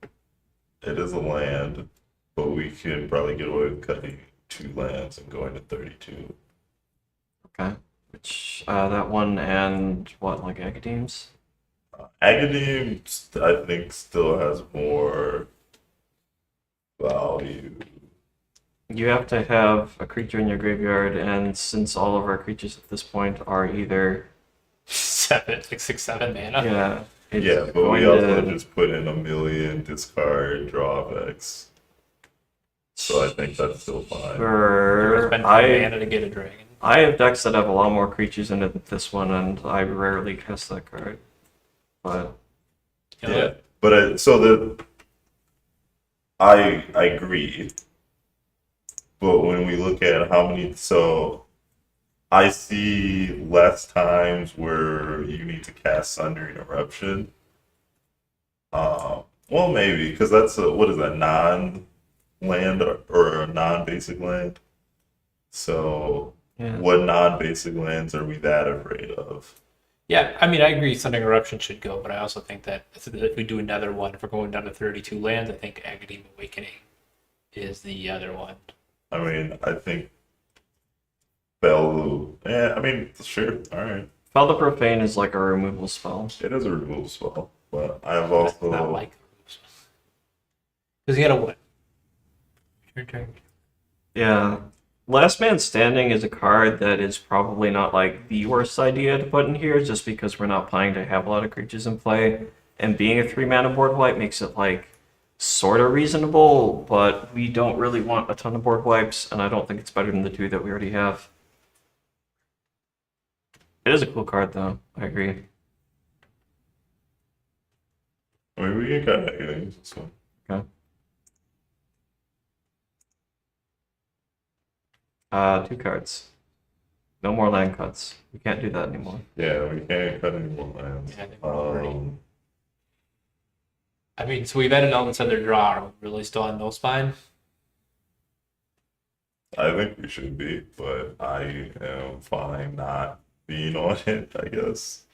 It is a land, but we can probably get away with cutting 2 lands and going to 32. Okay. Which, that one and, what, like Agademes? Aghanim, I think, still has more value. You have to have a creature in your graveyard, and since all of our creatures at this point are either 6-7 mana. yeah, it's Yeah, but going we also to, just put in a million discard draw effects. So I think that's still fine. sure. Spend I mana to get a dragon. I have decks that have a lot more creatures in it than this one, and I rarely cast that card. But You know Yeah, what? but so I agree. But when we look at how many, so I see less times where you need to cast Sundering Eruption. Well, maybe because that's what is that, non-land or a non-basic land? So yeah, what non-basic lands are we that afraid of? Yeah, I mean, I agree Sundering Eruption should go, but I also think that if we do another one, if we're going down to 32 lands, I think Aghanim Awakening is the other one. I mean, I think Belu. Yeah, I mean, sure, all right. Fel the Profane is like a removal spell. It is a removal spell, but I have That's also not like because you got a what? Your turn. Yeah. Last Man Standing is a card that is probably not like the worst idea to put in here, just because we're not planning to have a lot of creatures in play, and being a 3-mana board wipe makes it like sort of reasonable, but we don't really want a ton of board wipes, and I don't think it's better than the 2 that we already have. It is a cool card though, I agree. I mean, we can cut anything. So. Okay. 2 cards. No more land cuts. We can't do that anymore. Yeah, we can't cut any more lands. Yeah, I think we're already- I mean, so we've added elements of their draw. Are we really still on no spine? I think we should be, but I am fine not being on it, I guess.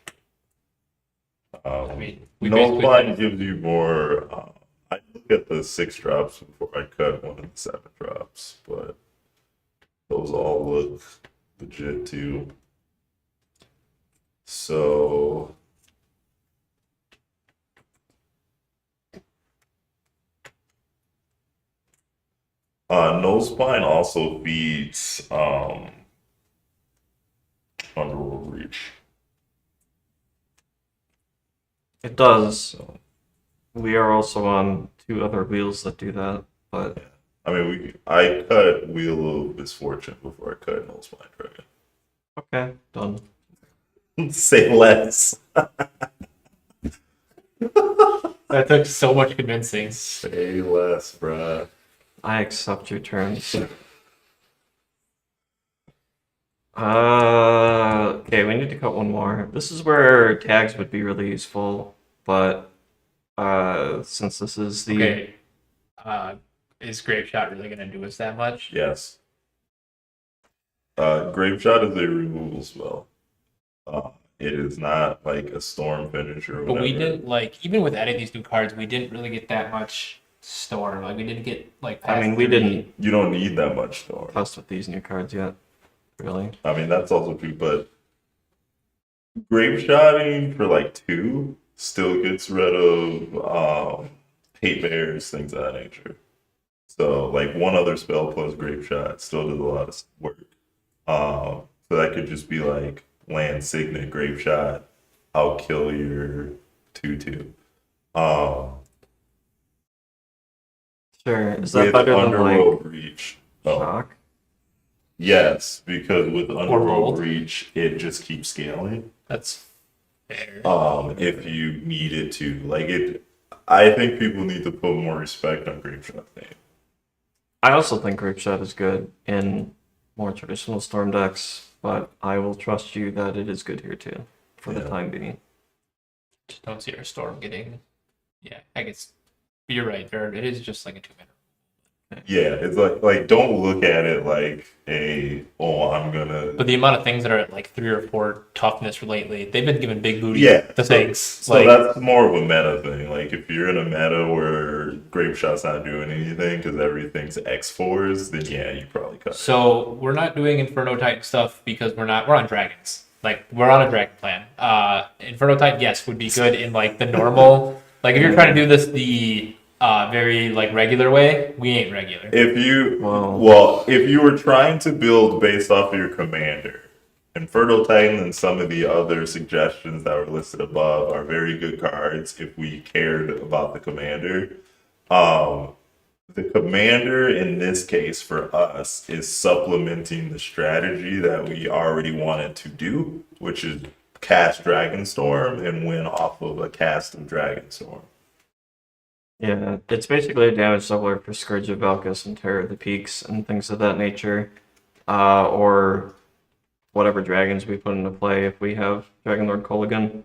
I mean, no basically spine did- gives you more. I look at the 6 drops before I cut one of the 7 drops, but those all look legit too. So no spine also feeds Underworld Reach. It does. We are also on 2 other wheels that do that, but I mean, I cut Wheel of Misfortune before I cut No Spine Dragon. okay, done. Say less. That took so much convincing. Say less, bruh. I accept your terms. Okay, we need to cut 1 more. This is where tags would be really useful, but since this is the Okay. Is Grave Shot really going to do us that much? Yes. Grave Shot is a removal spell. It is not like a storm finish or whatever. But we didn't like even with adding these new cards, we didn't really get that much storm. Like we didn't get like. I mean, we three. didn't You don't need that much storm. test with these new cards yet, really. I mean, that's also true, but grave shotting for like 2 still gets rid of hate bears, things of that nature. So like one other spell plus grave shot still does a lot of work. So that could just be like land signet, grave shot, I'll kill your 2/2. Sure. Is that With better than Underworld like Reach. shock? Yes, because with Underworld Mold. Reach, it just keeps scaling. That's fair. If you need it to, like it, I think people need to put more respect on Grave Shot name. I also think Grape Shot is good in more traditional storm decks, but I will trust you that it is good here too, for the Yeah. time being. Just don't see our storm getting. Yeah, I guess you're right. There, it is just like a 2-mana. Yeah, it's like don't look at it like I'm gonna. But the amount of things that are at like 3 or 4 toughness lately, they've been giving big booty Yeah, to things. So Like, that's more of a meta thing. Like if you're in a meta where Grape Shot's not doing anything because everything's X4s, then yeah, you probably cut it. so we're not doing Inferno Titan stuff because we're on dragons. Like we're on a dragon plan. Inferno Titan, yes, would be good in like the normal. Like if you're trying to do this the very like regular way, we ain't regular. If you Wow. if you were trying to build based off of your commander, Inferno Titan and some of the other suggestions that were listed above are very good cards if we cared about the commander. The commander in this case for us is supplementing the strategy that we already wanted to do, which is cast Dragonstorm and win off of a cast of Dragonstorm. Yeah, it's basically a damage doubler for Scourge of Valkus and Terror of the Peaks and things of that nature. Or whatever dragons we put into play if we have Dragon Lord Kolaghan.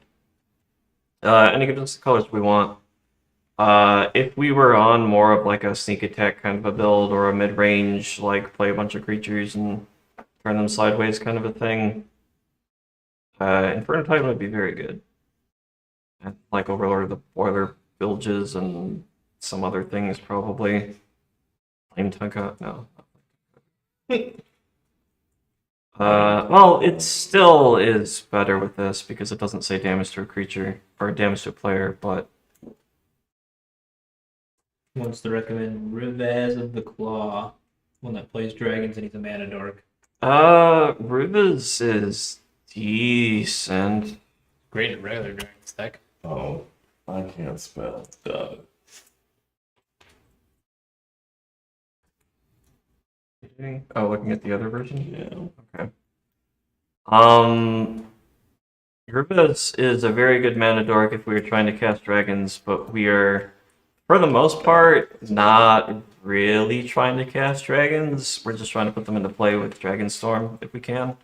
And it gives us the colors we want. If we were on more of like a sneak attack kind of a build or a mid-range, like play a bunch of creatures and turn them sideways kind of a thing, Inferno Titan would be very good. And like Overlord of the Boiler Bilges and some other things probably. Flame Tunka? No. Well, it still is better with this because it doesn't say damage to a creature or damage to a player, but Wants to recommend Rivaz of the Claw, one that plays dragons and he's a mana dork. Rivas is decent. Great at regular dragons deck. Oh, I can't spell. Oh, looking at the other version? Yeah. Okay. Rivas is a very good mana dork if we are trying to cast dragons, but we are, for the most part, not really trying to cast dragons. We're just trying to put them into play with Dragonstorm if we can.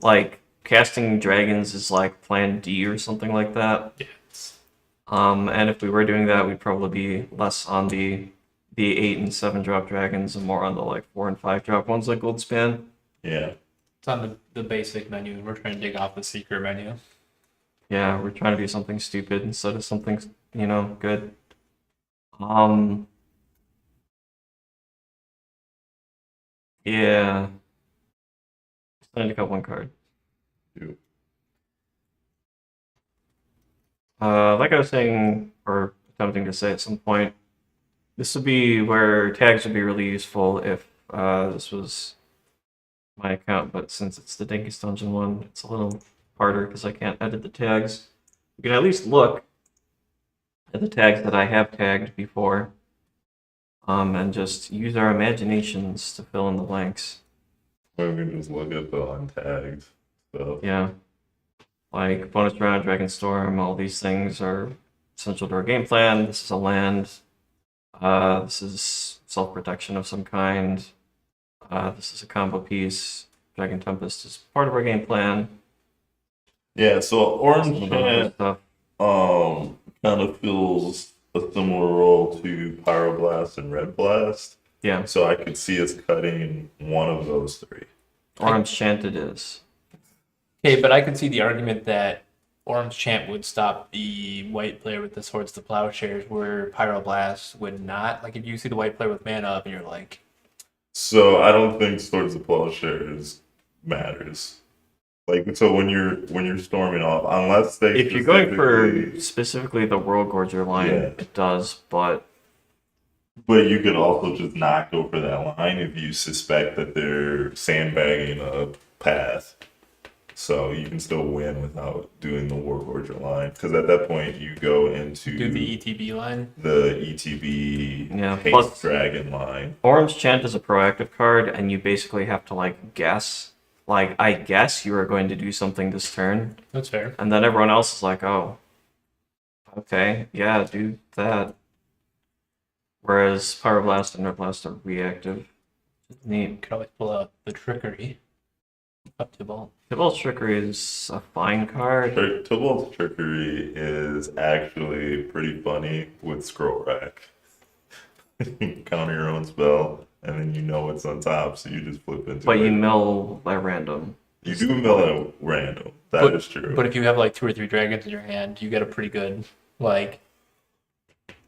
Like, casting dragons is like plan D or something like that. Yes. And if we were doing that, we'd probably be less on the 8 and 7 drop dragons and more on the like 4 and 5 drop ones like Goldspan. Yeah. It's on the basic menu. We're trying to dig off the secret menu. Yeah, we're trying to do something stupid instead of something, good. Yeah. I need to cut one card. Two. Like I was saying, or attempting to say at some point, this would be where tags would be really useful if this was my account, but since it's the Dankest Dungeon one, it's a little harder because I can't edit the tags. You can at least look at the tags that I have tagged before, and just use our imaginations to fill in the blanks. Or we can just look at the untagged stuff. Yeah. Like bonus round, Dragonstorm, all these things are essential to our game plan. This is a land. This is self-protection of some kind. This is a combo piece. Dragon Tempest is part of our game plan. Yeah, so Some Orange of the other Chat stuff. kind of fills a similar role to Pyroblast and Red Blast. Yeah. So I could see us cutting one of those 3. Orange Chanted is. I Okay, but I could see the argument that Orm's Chant would stop the white player with the Swords to Plowshares, where Pyroblast would not. Like, if you see the white player with mana up and you're like, So I don't think Swords of Plowshares matters. Like, so when you're storming off, unless they If you're going specifically- for specifically the World Gorger line, Yeah. it does, but but you could also just knock over that line if you suspect that they're sandbagging a path. So you can still win without doing the War Gorger line, because at that point you go into do the ETB line. the ETB Yeah, Haste plus- Dragon line. Orm's Chant is a proactive card, and you basically have to like guess. Like, I guess you are going to do something this turn, That's fair. and then everyone else is like, oh, okay, yeah, do that. Whereas Pyroblast and Nerdblast are reactive. Neat. You could always pull out the Trickery. Up to ball. Tibalt's Trickery is a fine card. Tybalt's Trickery is actually pretty funny with Scroll Rack. You counter your own spell, and then you know it's on top, so you just flip into But it. you mill at random. You do mill at random. That is true. But if you have like 2 or 3 dragons in your hand, you get a pretty good, like,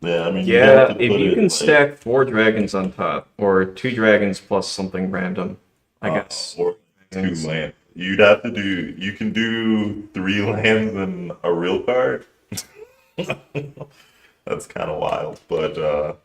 yeah, I mean, you Yeah, have to if put you it, can like, stack 4 dragons on top, or 2 dragons plus something random, I guess. or 2 land. You'd have to do. You can do 3 lands and a real card. That's kind of wild, but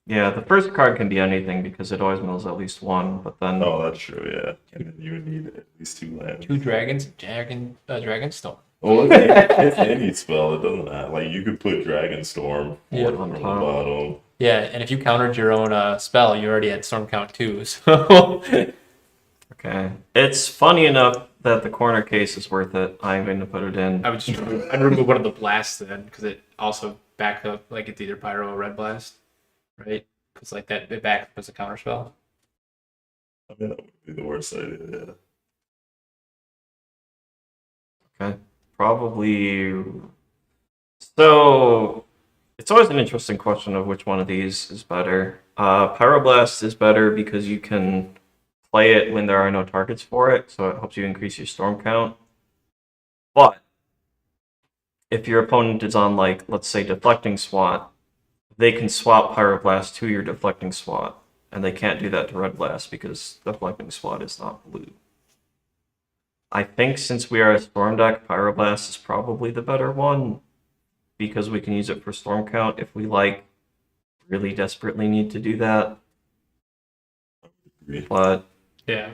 Yeah, the first card can be anything because it always mills at least 1, but then oh, that's true. Yeah, and then you would need at least 2 lands. 2 dragons, Dragonstorm. Well, it's any spell. It doesn't matter. Like you could put Dragonstorm Yeah. from the On top. bottom. Yeah, and if you countered your own spell, you already had Storm Count 2, so... okay. It's funny enough that the corner case is worth it. I'm going to put it in. I would just remove one of the blasts then, because it also back up, like, it's either Pyro or Red Blast, right? Because, like, that it back up as a counter spell. I mean, that would be the worst idea. Yeah. Okay. Probably. So, it's always an interesting question of which one of these is better. Pyroblast is better because you can play it when there are no targets for it, so it helps you increase your storm count. But if your opponent is on, like, let's say Deflecting Swat, they can swap Pyroblast to your Deflecting Swat, and they can't do that to Red Blast because Deflecting Swat is not blue. I think since we are a Storm deck, Pyroblast is probably the better one because we can use it for Storm count if we, like, really desperately need to do that. Agree. But Yeah,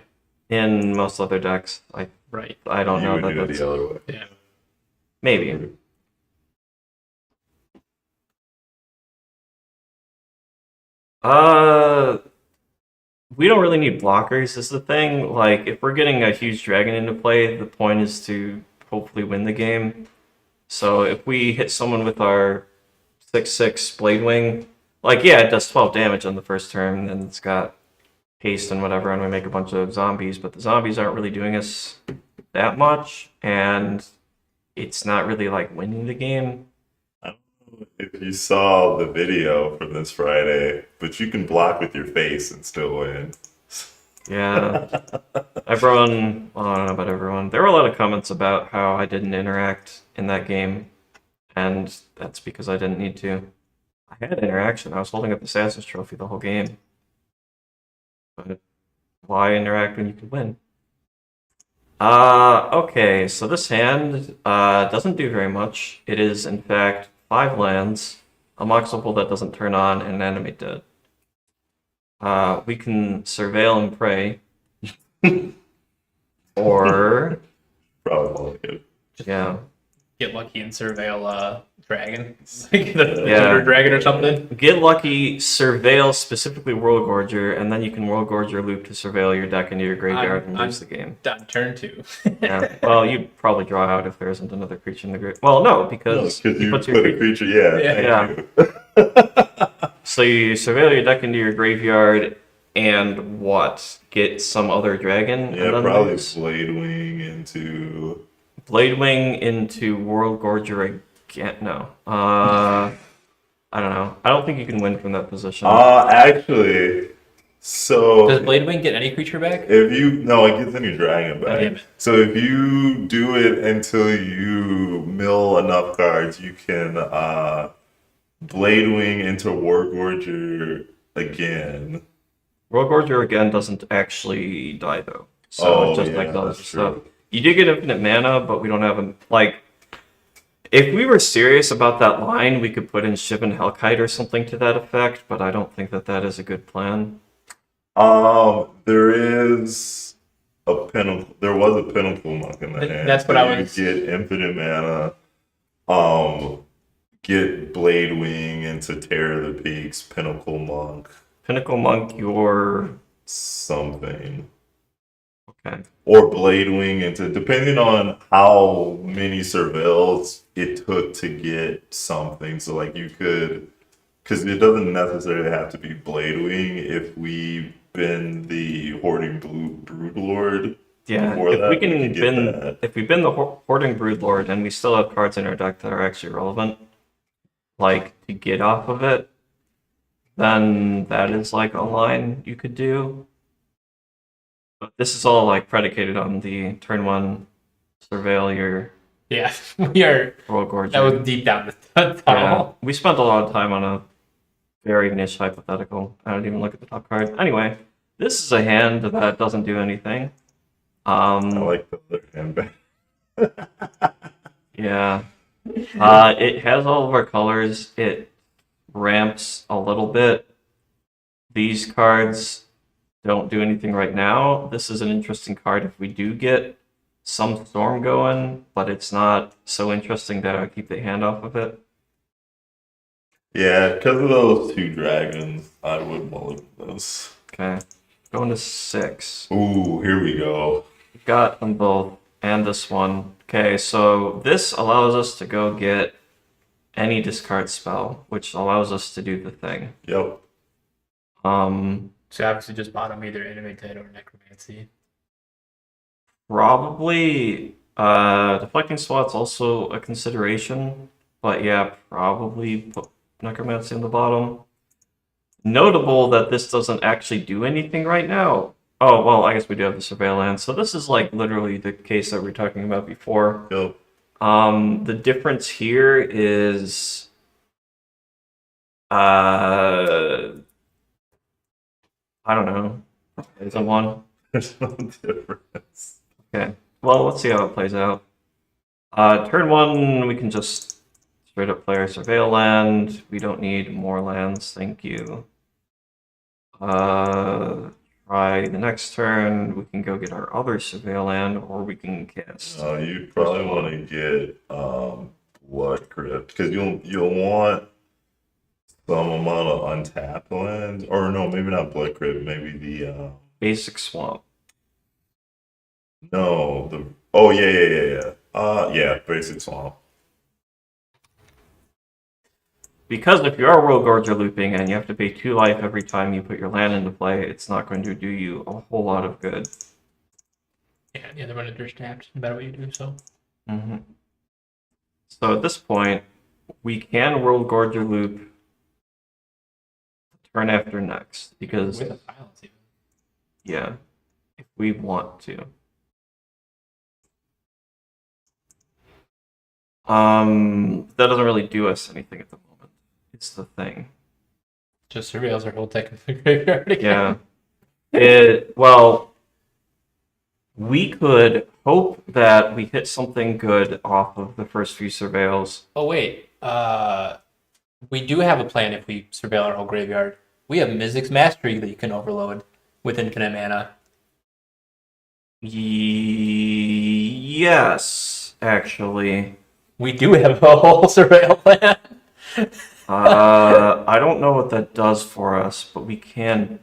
in most other decks, right. I don't You know would that do it that's the other way. Yeah. maybe. We don't really need blockers is the thing. Like, if we're getting a huge dragon into play, the point is to hopefully win the game. So if we hit someone with our 6/6 Blade Wing, like, yeah, it does 12 damage on the first turn, and it's got haste and whatever, and we make a bunch of zombies, but the zombies aren't really doing us that much, and it's not really, like, winning the game. I don't know if you saw the video from this Friday, but you can block with your face and still win. Yeah. Everyone, well, I don't know about everyone. There were a lot of comments about how I didn't interact in that game, and that's because I didn't need to. I had interaction. I was holding up the Assassin's Trophy the whole game. But why interact when you can win? Okay, so this hand doesn't do very much. It is, in fact, 5 lands, a Mox Opal that doesn't turn on, and an Animate Dead. We can Surveil and Pray. Or, Probably won't get yeah. Get lucky and surveil dragon. Like the Yeah. tutor dragon or something. Get lucky, Surveil, specifically World Gorger, and then you can World Gorger loop to Surveil your deck into your graveyard and I'm- lose the game. On turn 2. Yeah. Well, you'd probably draw out if there isn't another creature in the graveyard. Well, no, because because he you puts put your a creature. Yeah, Yeah. thank Yeah. you. So you surveil your deck into your graveyard and what? Get some other dragon? Yeah, and then probably lose? Blade Wing into. Blade Wing into World Gorger again. No. I don't know. I don't think you can win from that position. Actually, So Does Bladewing get any creature back? if you no, it gets any dragon Oh, damn back. it. So if you do it until you mill enough cards, you can Bladewing into Wargorger again. Rogorger again doesn't actually die though, so it Oh just yeah, exiles that's your stuff. true. You do get infinite mana, but we don't have a like. If we were serious about that line, we could put in Shivan Hellkite or something to that effect, but I don't think that that is a good plan. There is a pinnacle. There was a pinnacle monk in the hand. That's what So I you was. get infinite mana. Get Bladewing into Terror of the Peaks, Pinnacle Monk, Pinnacle Monk, your something. okay. Or Bladewing into, depending on how many surveils it took to get something. So, like, you could, because it doesn't necessarily have to be Bladewing if we bend the Hoarding Broodlord. Yeah, Before if that, we we can could get bin, that. if we bin the Hoarding Broodlord and we still have cards in our deck that are actually relevant, like to get off of it, then that is like a line you could do. But this is all like predicated on the turn one surveil your Yeah, we are. Royal Gorge. That was deep down the Yeah, tunnel. we spent a lot of time on a very niche hypothetical. I don't even look at the top card. Anyway, this is a hand that doesn't do anything. I like the other hand back. Yeah. It has all of our colors. It ramps a little bit. These cards don't do anything right now. This is an interesting card if we do get some storm going, but it's not so interesting that I keep the hand off of it. Yeah, because of those two dragons, I would mulligan this. Okay. Going to 6. Ooh, here we go. Got them both, and this one. Okay, so this allows us to go get any discard spell, which allows us to do the thing. Yep. So obviously just bottom either Animate Dead or Necromancy. Probably deflecting slot's also a consideration, but yeah, probably put Necromancy on the bottom. Notable that this doesn't actually do anything right now. Oh, well, I guess we do have the Surveillance. So this is like literally the case that we were talking about before. Yep. The difference here is I don't know. Is it one? There's no difference. Okay. Well, let's see how it plays out. Turn 1, we can just straight up play our Surveil land. We don't need more lands, thank you. Try the next turn, we can go get our other Surveil land, or we can cast. You probably want to get Blood Crypt because you'll want some amount of untapped land, or no, maybe not Blood Crypt, maybe the Basic Swamp. no, the yeah, Basic Swamp. Because if you are World Gorger looping and you have to pay 2 life every time you put your land into play, it's not going to do you a whole lot of good. Yeah, the other one is just tapped, no matter what you do, so. So at this point, we can World Gorger loop turn after next, because, With a silence even. yeah, if we want to. That doesn't really do us anything at the moment. It's the thing. Just surveils our whole deck in the graveyard again. Yeah. Well, we could hope that we hit something good off of the first few surveils. Oh wait, we do have a plan if we surveil our whole graveyard. We have Mizzix's Mastery that you can overload with infinite mana. Yes, actually. We do have a whole surveil plan. I don't know what that does for us, but we can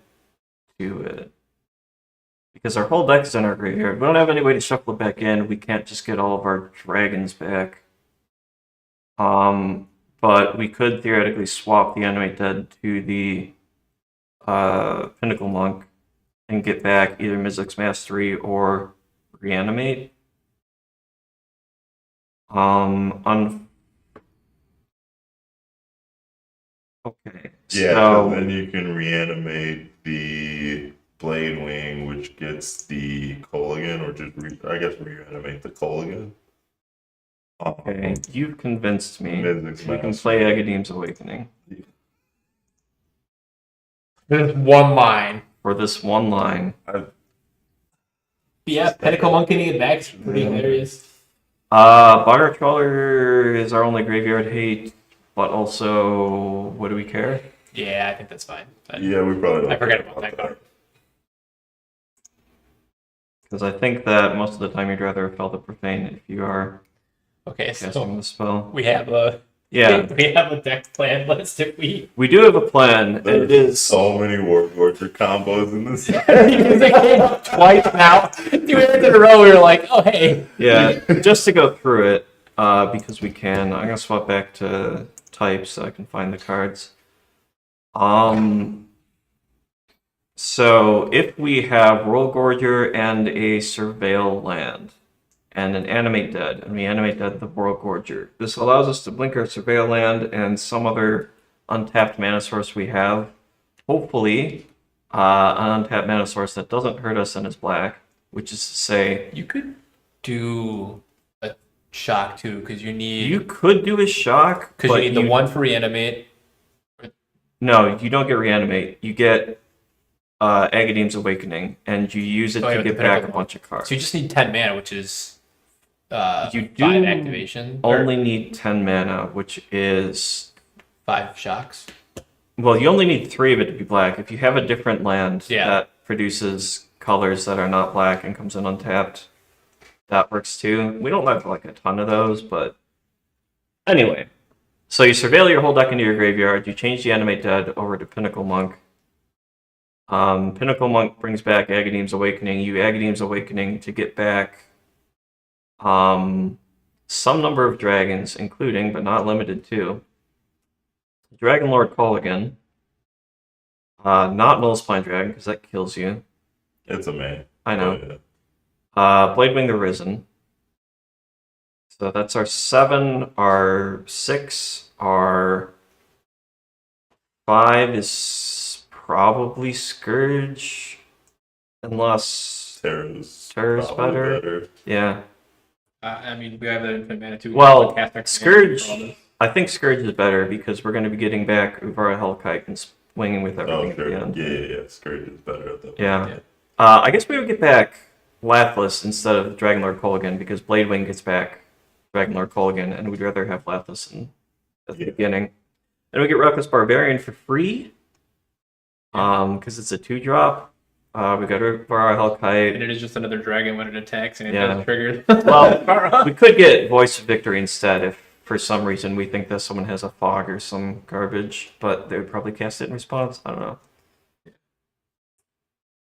do it. Because our whole deck is in our graveyard. We don't have any way to shuffle it back in. We can't just get all of our dragons back. But we could theoretically swap the Animate Dead to the Pinnacle Monk and get back either Mizzix's Mastery or Reanimate. Okay. Yeah, So, then you can reanimate the Blade Wing, which gets the Colligan, or just reanimate the Colligan. Okay, you've convinced me. Amazing We can Smash. play Agadeem's Awakening There's one line. for this one line. Yeah, Pinnacle Monkey getting back is pretty hilarious. Butter Trawler is our only graveyard hate, but also, what do we care? Yeah, I think that's fine. But Yeah, we probably don't I forget care about that card. Because I think that most of the time you'd rather fell the Profane if you are Okay, casting so the spell. we have a Yeah, we have a deck plan list if we we do have a plan, and it There's is... so many Warlorder combos in this. because it came up twice now. 2 hands in a row, we were like, oh hey. Yeah, just to go through it, because we can, I'm gonna swap back to types so I can find the cards. So if we have World Gorger and a Surveil land, and an Animate Dead, and we Animate Dead the World Gorger, this allows us to blink our Surveil land and some other untapped mana source we have. Hopefully, an untapped mana source that doesn't hurt us and is black, which is to say, You could do a shock too, because you need you could do a shock, because but you need the one for reanimate. No, you don't get Reanimate. You get Agadeem's Awakening, and you use it Oh, yeah, to with get the back a Pinnacle bunch of cards. So you just need 10 mana, which is You 5 do activation. or only need 10 mana, which is... 5 shocks. Well, you only need 3 of it to be black. If you have a different land Yeah. that produces colors that are not black and comes in untapped, that works too. We don't have like a ton of those, but... Anyway. So you surveil your whole deck into your graveyard, you change the Animate Dead over to Pinnacle Monk. Pinnacle Monk brings back Agadeem's Awakening. You Agadeem's Awakening to get back some number of dragons, including, but not limited to, Dragon Lord Colligan. Not Nullspine Dragon, because that kills you. It's a man. I know. Oh, yeah. Bladewing the Risen. So that's our 7, our 6, our 5 is probably Scourge, unless Terra's Terra's probably better. Yeah. I mean, we have the infinite mana too. Well, Cast our Scourge, for all this. I think Scourge is better because we're going to be getting back Uvara Hellkite and swinging with everything Oh, at sure. the end. Yeah. Scourge is better at that. Yeah. Yeah. I guess we would get back Lathless instead of Dragonlord Colligan because Bladewing gets back Dragonlord Colligan, and we'd rather have Lathless at the beginning. And we get Reckless Barbarian for free because it's a 2-drop. We got Uvara Hellkite. And it is just another dragon when it attacks and it Yeah. doesn't trigger. Well, we could get Voice of Victory instead if for some reason we think that someone has a fog or some garbage, but they would probably cast it in response. I don't know.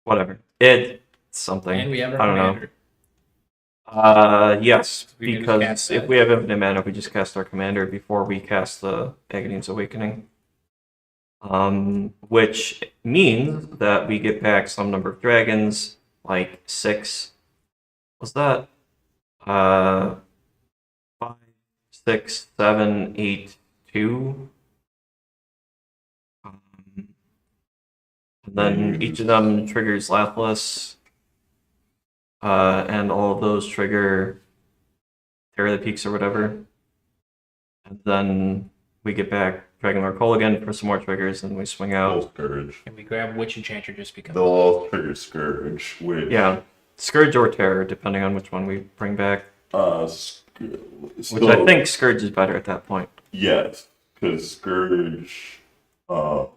Whatever. It's something. And we have our I don't commander. know. Yes, We can just because cast if that. we have infinite mana, we just cast our commander before we cast the Agadeem's Awakening. Which means that we get back some number of dragons, like 6. Was that? 5, 6, 7, 8, 2. And then each of them triggers Lathless. And all of those trigger Terror the Peaks or whatever. And then we get back Dragonlord Colligan for some more triggers, and we swing out. Full Scourge. And we grab Witch Enchanter just because. They'll all trigger Scourge, which Yeah, Scourge or Terror, depending on which one we bring back. Which I think Scourge is better at that point. Yes, because Scourge, The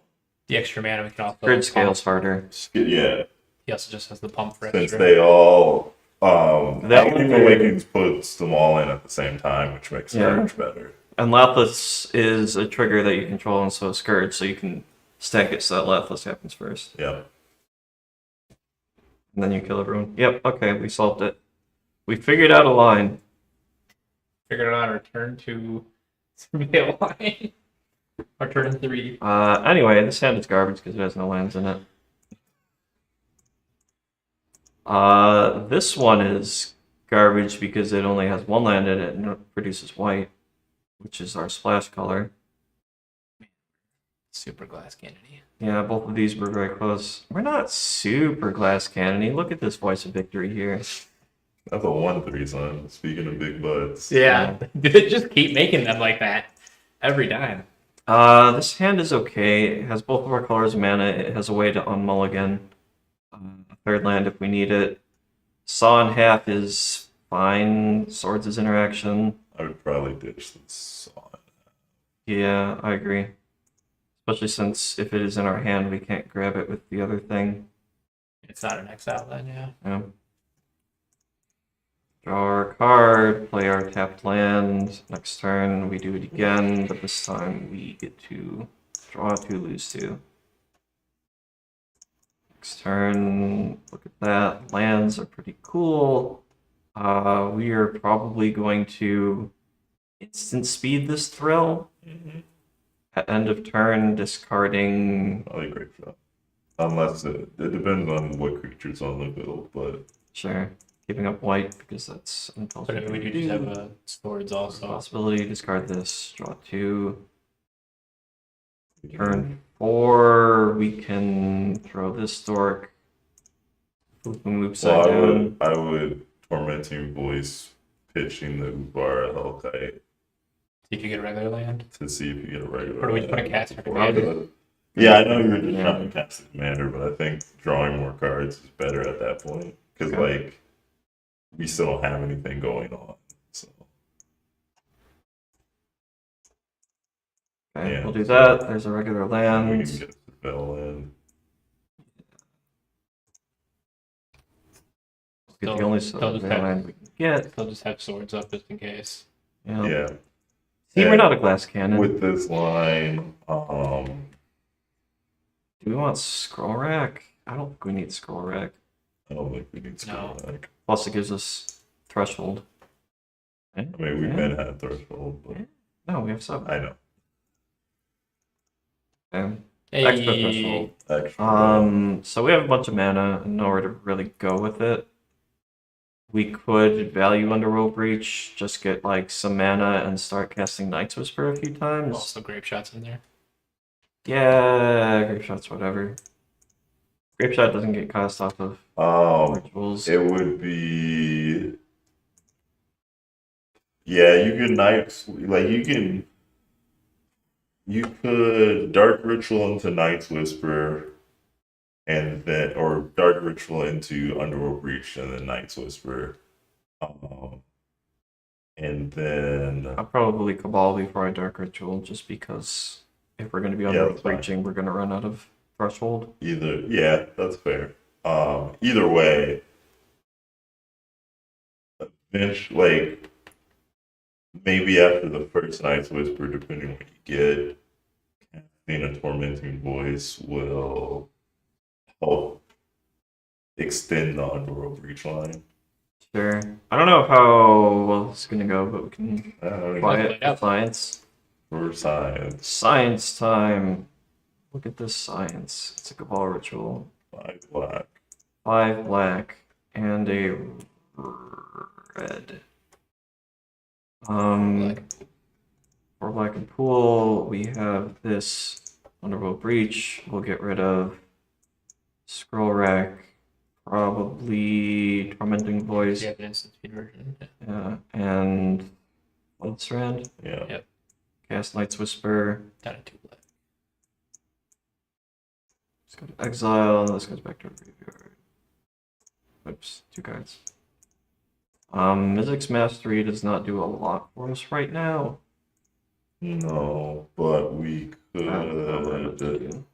extra mana we can also. Scourge scales harder. yeah, He also just has the pump for since extra. they all, That Aghanim one- Awakens puts them all in at the same time, which makes Yeah. Scourge better. And Lathless is a trigger that you control, and so is Scourge, so you can stack it so that Lathless happens first. Yeah. And then you kill everyone. Yep, okay, we solved it. We figured out a line. Figured it out. Our turn to surveil line. Our turn in 3. Anyway, this hand is garbage because it has no lands in it. This one is garbage because it only has 1 land in it and it produces white, which is our splash color. super glass cannony. Yeah, both of these were very close. We're not super glass cannony. Look at this voice of victory here. That's a 1/3, son. Speaking of big butts. Yeah, they just keep making them like that every time. This hand is okay. It has both of our colors of mana. It has a way to unmulligan a third land if we need it. Saw in half is fine. Swords is interaction. I would probably ditch this saw. Yeah, I agree. Especially since if it is in our hand, we can't grab it with the other thing. It's not an exile then, yeah. Yeah. Draw our card, play our tapped land. Next turn, we do it again, but this time we get to draw 2, lose 2. Next turn, look at that. Lands are pretty cool. We are probably going to instant speed this thrill. At end of turn, discarding. Probably great shot. Unless it depends on what creature's on the field, but Sure. Keeping up white because that's an But I mean, we do just have swords also. possibility. Discard this. Draw 2. Turn 4. We can throw this dork. We can move well, side down. I would tormenting voice pitching the Ubara Hellkite See if you get a regular land. to see if you get a regular. Or do we just want to cast our land. commander? Yeah, I know you were just Yeah. trying to cast the commander, but I think drawing more cards is better at that point because Okay. like we still don't have anything going on. So Okay, yeah, we'll do so- that. There's a regular we land. can get the spell in. Get the only They'll just regular have- land we can get. They'll just have swords up just in case. Yeah. Yeah, See, we're not a glass cannon. with this line, Do we want scroll rack? I don't think we need scroll rack. I don't think we need No. scroll back. Plus, it gives us threshold. I mean, we've been at threshold, but No, we have 7. I know. Okay. Extra Hey, threshold. Actually, So we have a bunch of mana and nowhere to really go with it. We could value Underworld Breach, just get like some mana and start casting Night's Whisper a few times. also grape shots in there. Yeah, Grape Shot's whatever. Grape Shot doesn't get cast off of rituals. it would be. Yeah, you could Knights like you could Dark Ritual into Night's Whisper, and then or Dark Ritual into Underworld Breach and then Night's Whisper, and then I'll probably Cabal before I Dark Ritual, just because if we're going to be Yeah, Underworld that's fine. Breaching, we're going to run out of threshold. that's fair. Either way, like maybe after the first Night's Whisper, depending on what you get, casting a Tormenting Voice will help extend the Underworld Breach line. Sure. I don't know how well this is going to go, but we can Uh, try Let's it. find out. Science. for science, Science time. Look at this science. It's a Cabal Ritual. 5 black. 5 black and a red. Black. For black and pool, we have this Underworld Breach. We'll get rid of Scroll Rack, probably Tormenting Voice, You have an instant speed version. and Blood Strand. Yeah. Yep. Cast Night's Whisper. Down to 2 black. Let's go to Exile. This goes back to our graveyard. Oops, 2 cards. Mizzix Mastery does not do a lot for us right now. No, but we I don't know what it could. would do.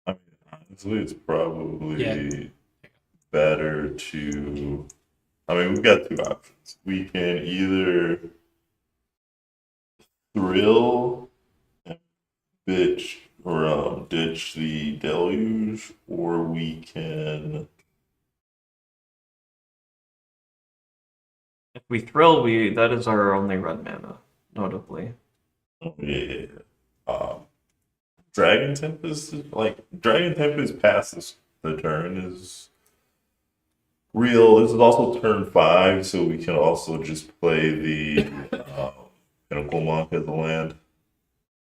I mean, honestly, it's probably Yeah. better to. I mean, we've got 2 options. We can either thrill, and bitch, or ditch the deluge, or we can. If we thrill, that is our only red mana, notably. Oh, yeah. Dragon Tempest Dragon Tempest past the turn is real. This is also turn 5, so we can also just play the Planeswalk as a land.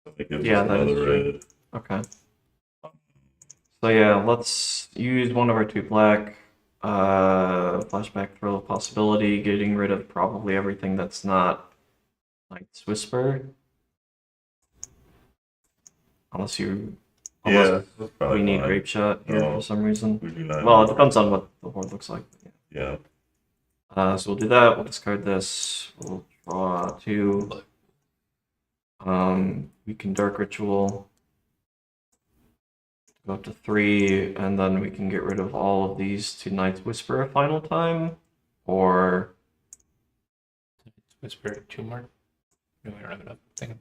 That gives Yeah, us that is another true. red. Okay. So yeah, let's use one of our 2 black. Flashback Thrill of Possibility, getting rid of probably everything that's not Night's Whisper. Unless Yeah, that's probably we need fine. Grape Shot here No, for some reason. we do not. Well, it need- depends on what the board looks like. Yeah. So we'll do that. We'll discard this. We'll draw 2. We can Dark Ritual. Go up to 3, and then we can get rid of all of these to Night's Whisper a final time, or Whisper 2 more. No, we don't have enough.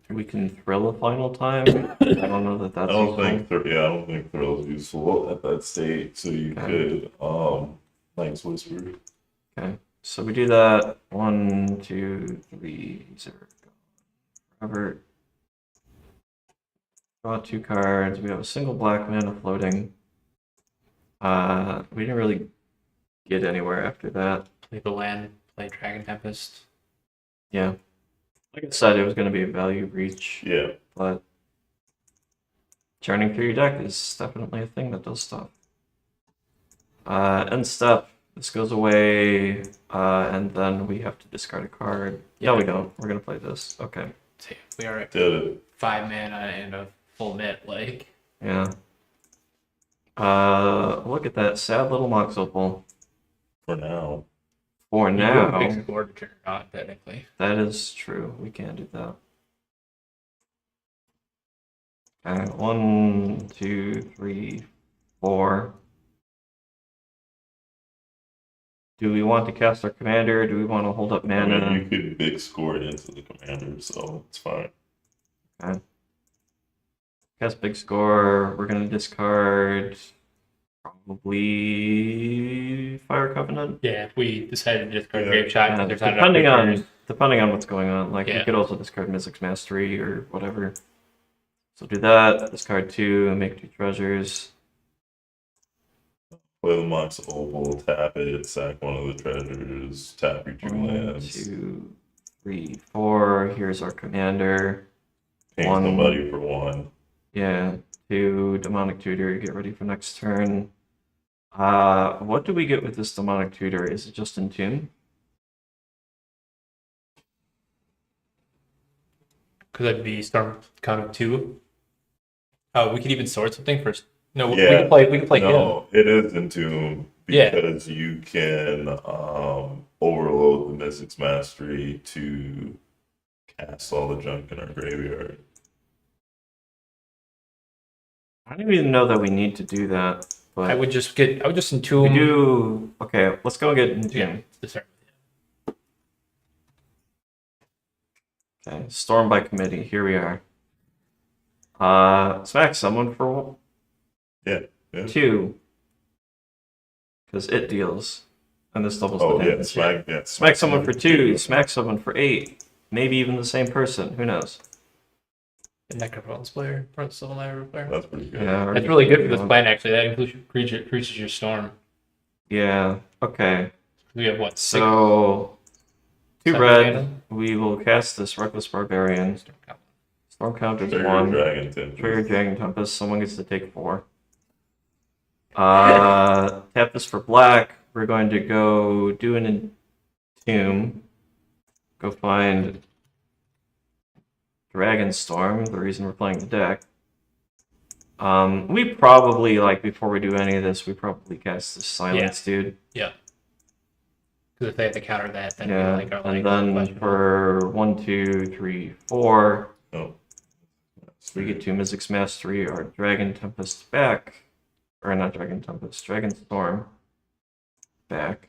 we can Thrill a final time. I don't know that that's I don't useful. think I don't think Thrill's useful at that state, so you Okay. could Night's Whisper. Okay, so we do that. 1, 2, 3, 0. Robert. Draw 2 cards. We have a single black mana floating. We didn't really get anywhere after that. Play the land, play Dragon Tempest. Yeah. Like I said, it was going to be a value breach, Yeah. but churning through your deck is definitely a thing that does stuff. End step. This goes away, and then we have to discard a card. Yeah, we don't. We're going to play this. Okay. So yeah, we are at Did it. 5 mana and a full mitt. Like, Yeah. Look at that sad little Mox Opal. For now. For you now, can fix the board to turn it on, technically. that is true. We can do that. Okay, 1, 2, 3, 4. Do we want to cast our commander? Do we want to hold up I mana? mean, you could big score it into the commander, so it's fine. Okay. Cast big score. We're gonna discard probably Fire Covenant. Yeah, if we decided to discard Yeah. Grape Shot, Yeah, there's not depending enough on creatures. depending on what's going on. Like we Yeah. could also discard Mystic's Mastery or whatever. So do that. Discard 2 and make 2 treasures. Play the Mox Opal, tap it, sack one of the treasures, tap your 2 1, lands, 2, 3, 4. Here's our commander. pay 1. somebody for 1. Yeah, 2 Demonic Tutor. Get ready for next turn. What do we get with this Demonic Tutor? Is it just Entomb? Because that'd be Storm count of 2. We could even sort something first. No, we Yeah. could play. We could play him. No, it is Entomb Yeah. because you can overload the Mystic's Mastery to cast all the junk in our graveyard. I don't even know that we need to do that. But I would just entomb. we do. Okay, let's go get Entomb. Yeah, to start. Okay, Storm by Committee. Here we are. Smack someone for Yeah. 2. Because it deals. And this doubles Oh the yeah, damage. smack Smack someone for 2. Smack someone for 8. Maybe even the same person. Who knows? The Necrophil's player, or the Civil Library player. That's pretty good. Yeah, or That's just really good for you this know. plan, actually. That increases your storm. Yeah, okay. We have what? So, 2 7 red. mana? We will cast this Reckless Barbarian. Storm count. Storm count is Trigger 1. Dragon Tempest. Trigger Dragon Tempest. Someone gets to take 4. Tap this for black. We're going to go do an Entomb. Go find Dragonstorm, the reason we're playing the deck. We probably, like, before we do any of this, we probably cast the Silence Dude. Yeah. Because if they have to counter that, then Yeah, we like our and language then question. for 1, 2, 3, 4, Oh. we get 2 Mystic's Mastery or Dragon Tempest back. Or not Dragon Tempest, Dragonstorm back.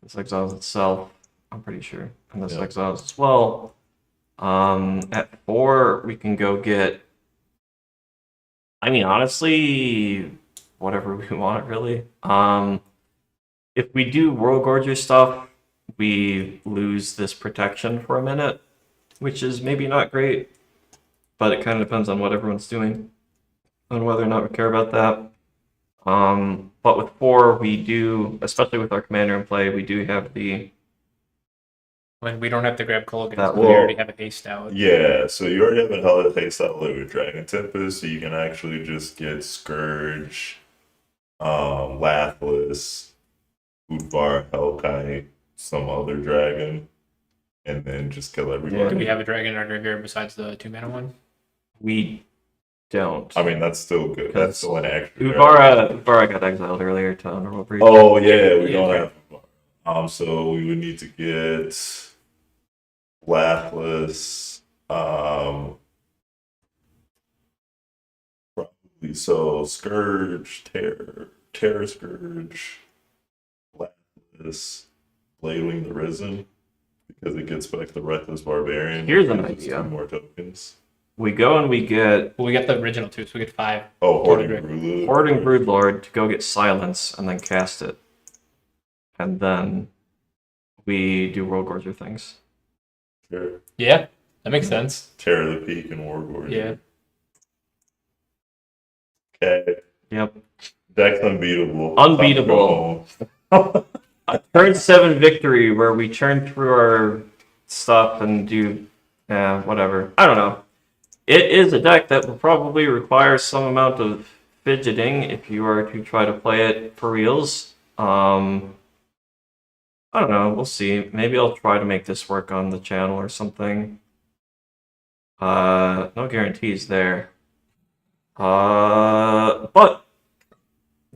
This exiles itself, I'm pretty sure. And this Yeah. exiles as well. At 4, we can go get. I mean, honestly, whatever we want, really. If we do World Gorger stuff, we lose this protection for a minute, which is maybe not great, but it kind of depends on what everyone's doing, on whether or not we care about that. But with 4, we do, especially with our commander in play, we do have the. When we don't have to grab Colgan, That so we will- already have a haste out. Yeah, so you already have a hell of a haste out with Dragon Tempest, so you can actually just get Scourge, Lathless, Udvar, Hellkite, some other dragon, and then just kill everybody. Do we have a dragon in our graveyard besides the 2-mana one? We don't. I mean, that's still good. That's still an extra. Uvara got exiled earlier to Honorable Breach. Oh yeah, we Yeah, don't right. have. So we would need to get Lathless. Probably so Scourge, Terror Scourge, Lathless, Bladewing the Risen, because it gets back the Reckless Barbarian. Here's an Gives us idea. 2 more tokens. We go and we get Well, we get the original 2, so we get 5. Oh, Hoarding Total Broodlord. Hoarding Broodlord to go get Silence and then cast it. And then we do World Gorger things. Sure. Yeah, that makes sense. Terror the Peak and Wargorger. Yeah. Okay. Yep. Deck's unbeatable. Unbeatable. Time to go home. A turn 7 victory where we turn through our stuff and do whatever. I don't know. It is a deck that will probably require some amount of fidgeting if you are to try to play it for reals. I don't know. We'll see. Maybe I'll try to make this work on the channel or something. No guarantees there. But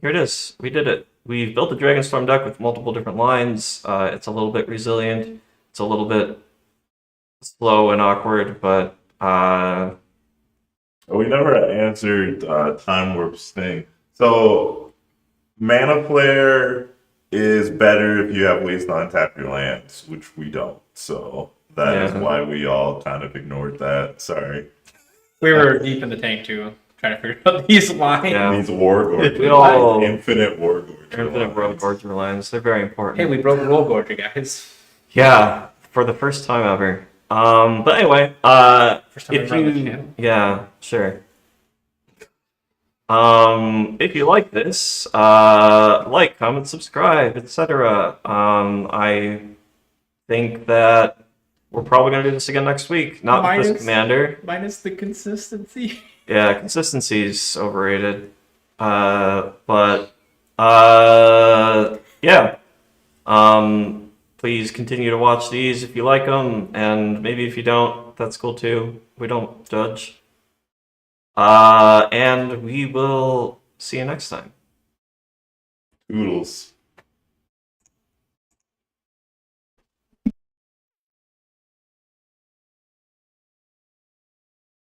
here it is. We did it. We've built a Dragonstorm deck with multiple different lines. It's a little bit resilient. It's a little bit slow and awkward, but We never answered Time Warp's thing. So, Mana Flare is better if you have ways to untap your lands, which we don't. So, that is Yeah. why we all kind of ignored that. Sorry. We were deep in the tank too, trying to figure out these lines. Yeah. These Wargorger. We all- Infinite Wargorger. Infinite World Gorger lines. They're very important. Hey, we broke World Gorger, guys. Yeah, for the first time ever. But anyway, First time if ever on the you, channel. yeah, sure. If you like this, like, comment, subscribe, etc. I think that we're probably gonna do this again next week. Not with this Minus- commander. Minus the consistency. Yeah, consistency's overrated. Yeah. Please continue to watch these if you like them, and maybe if you don't, that's cool too. We don't judge. And we will see you next time. Toodles.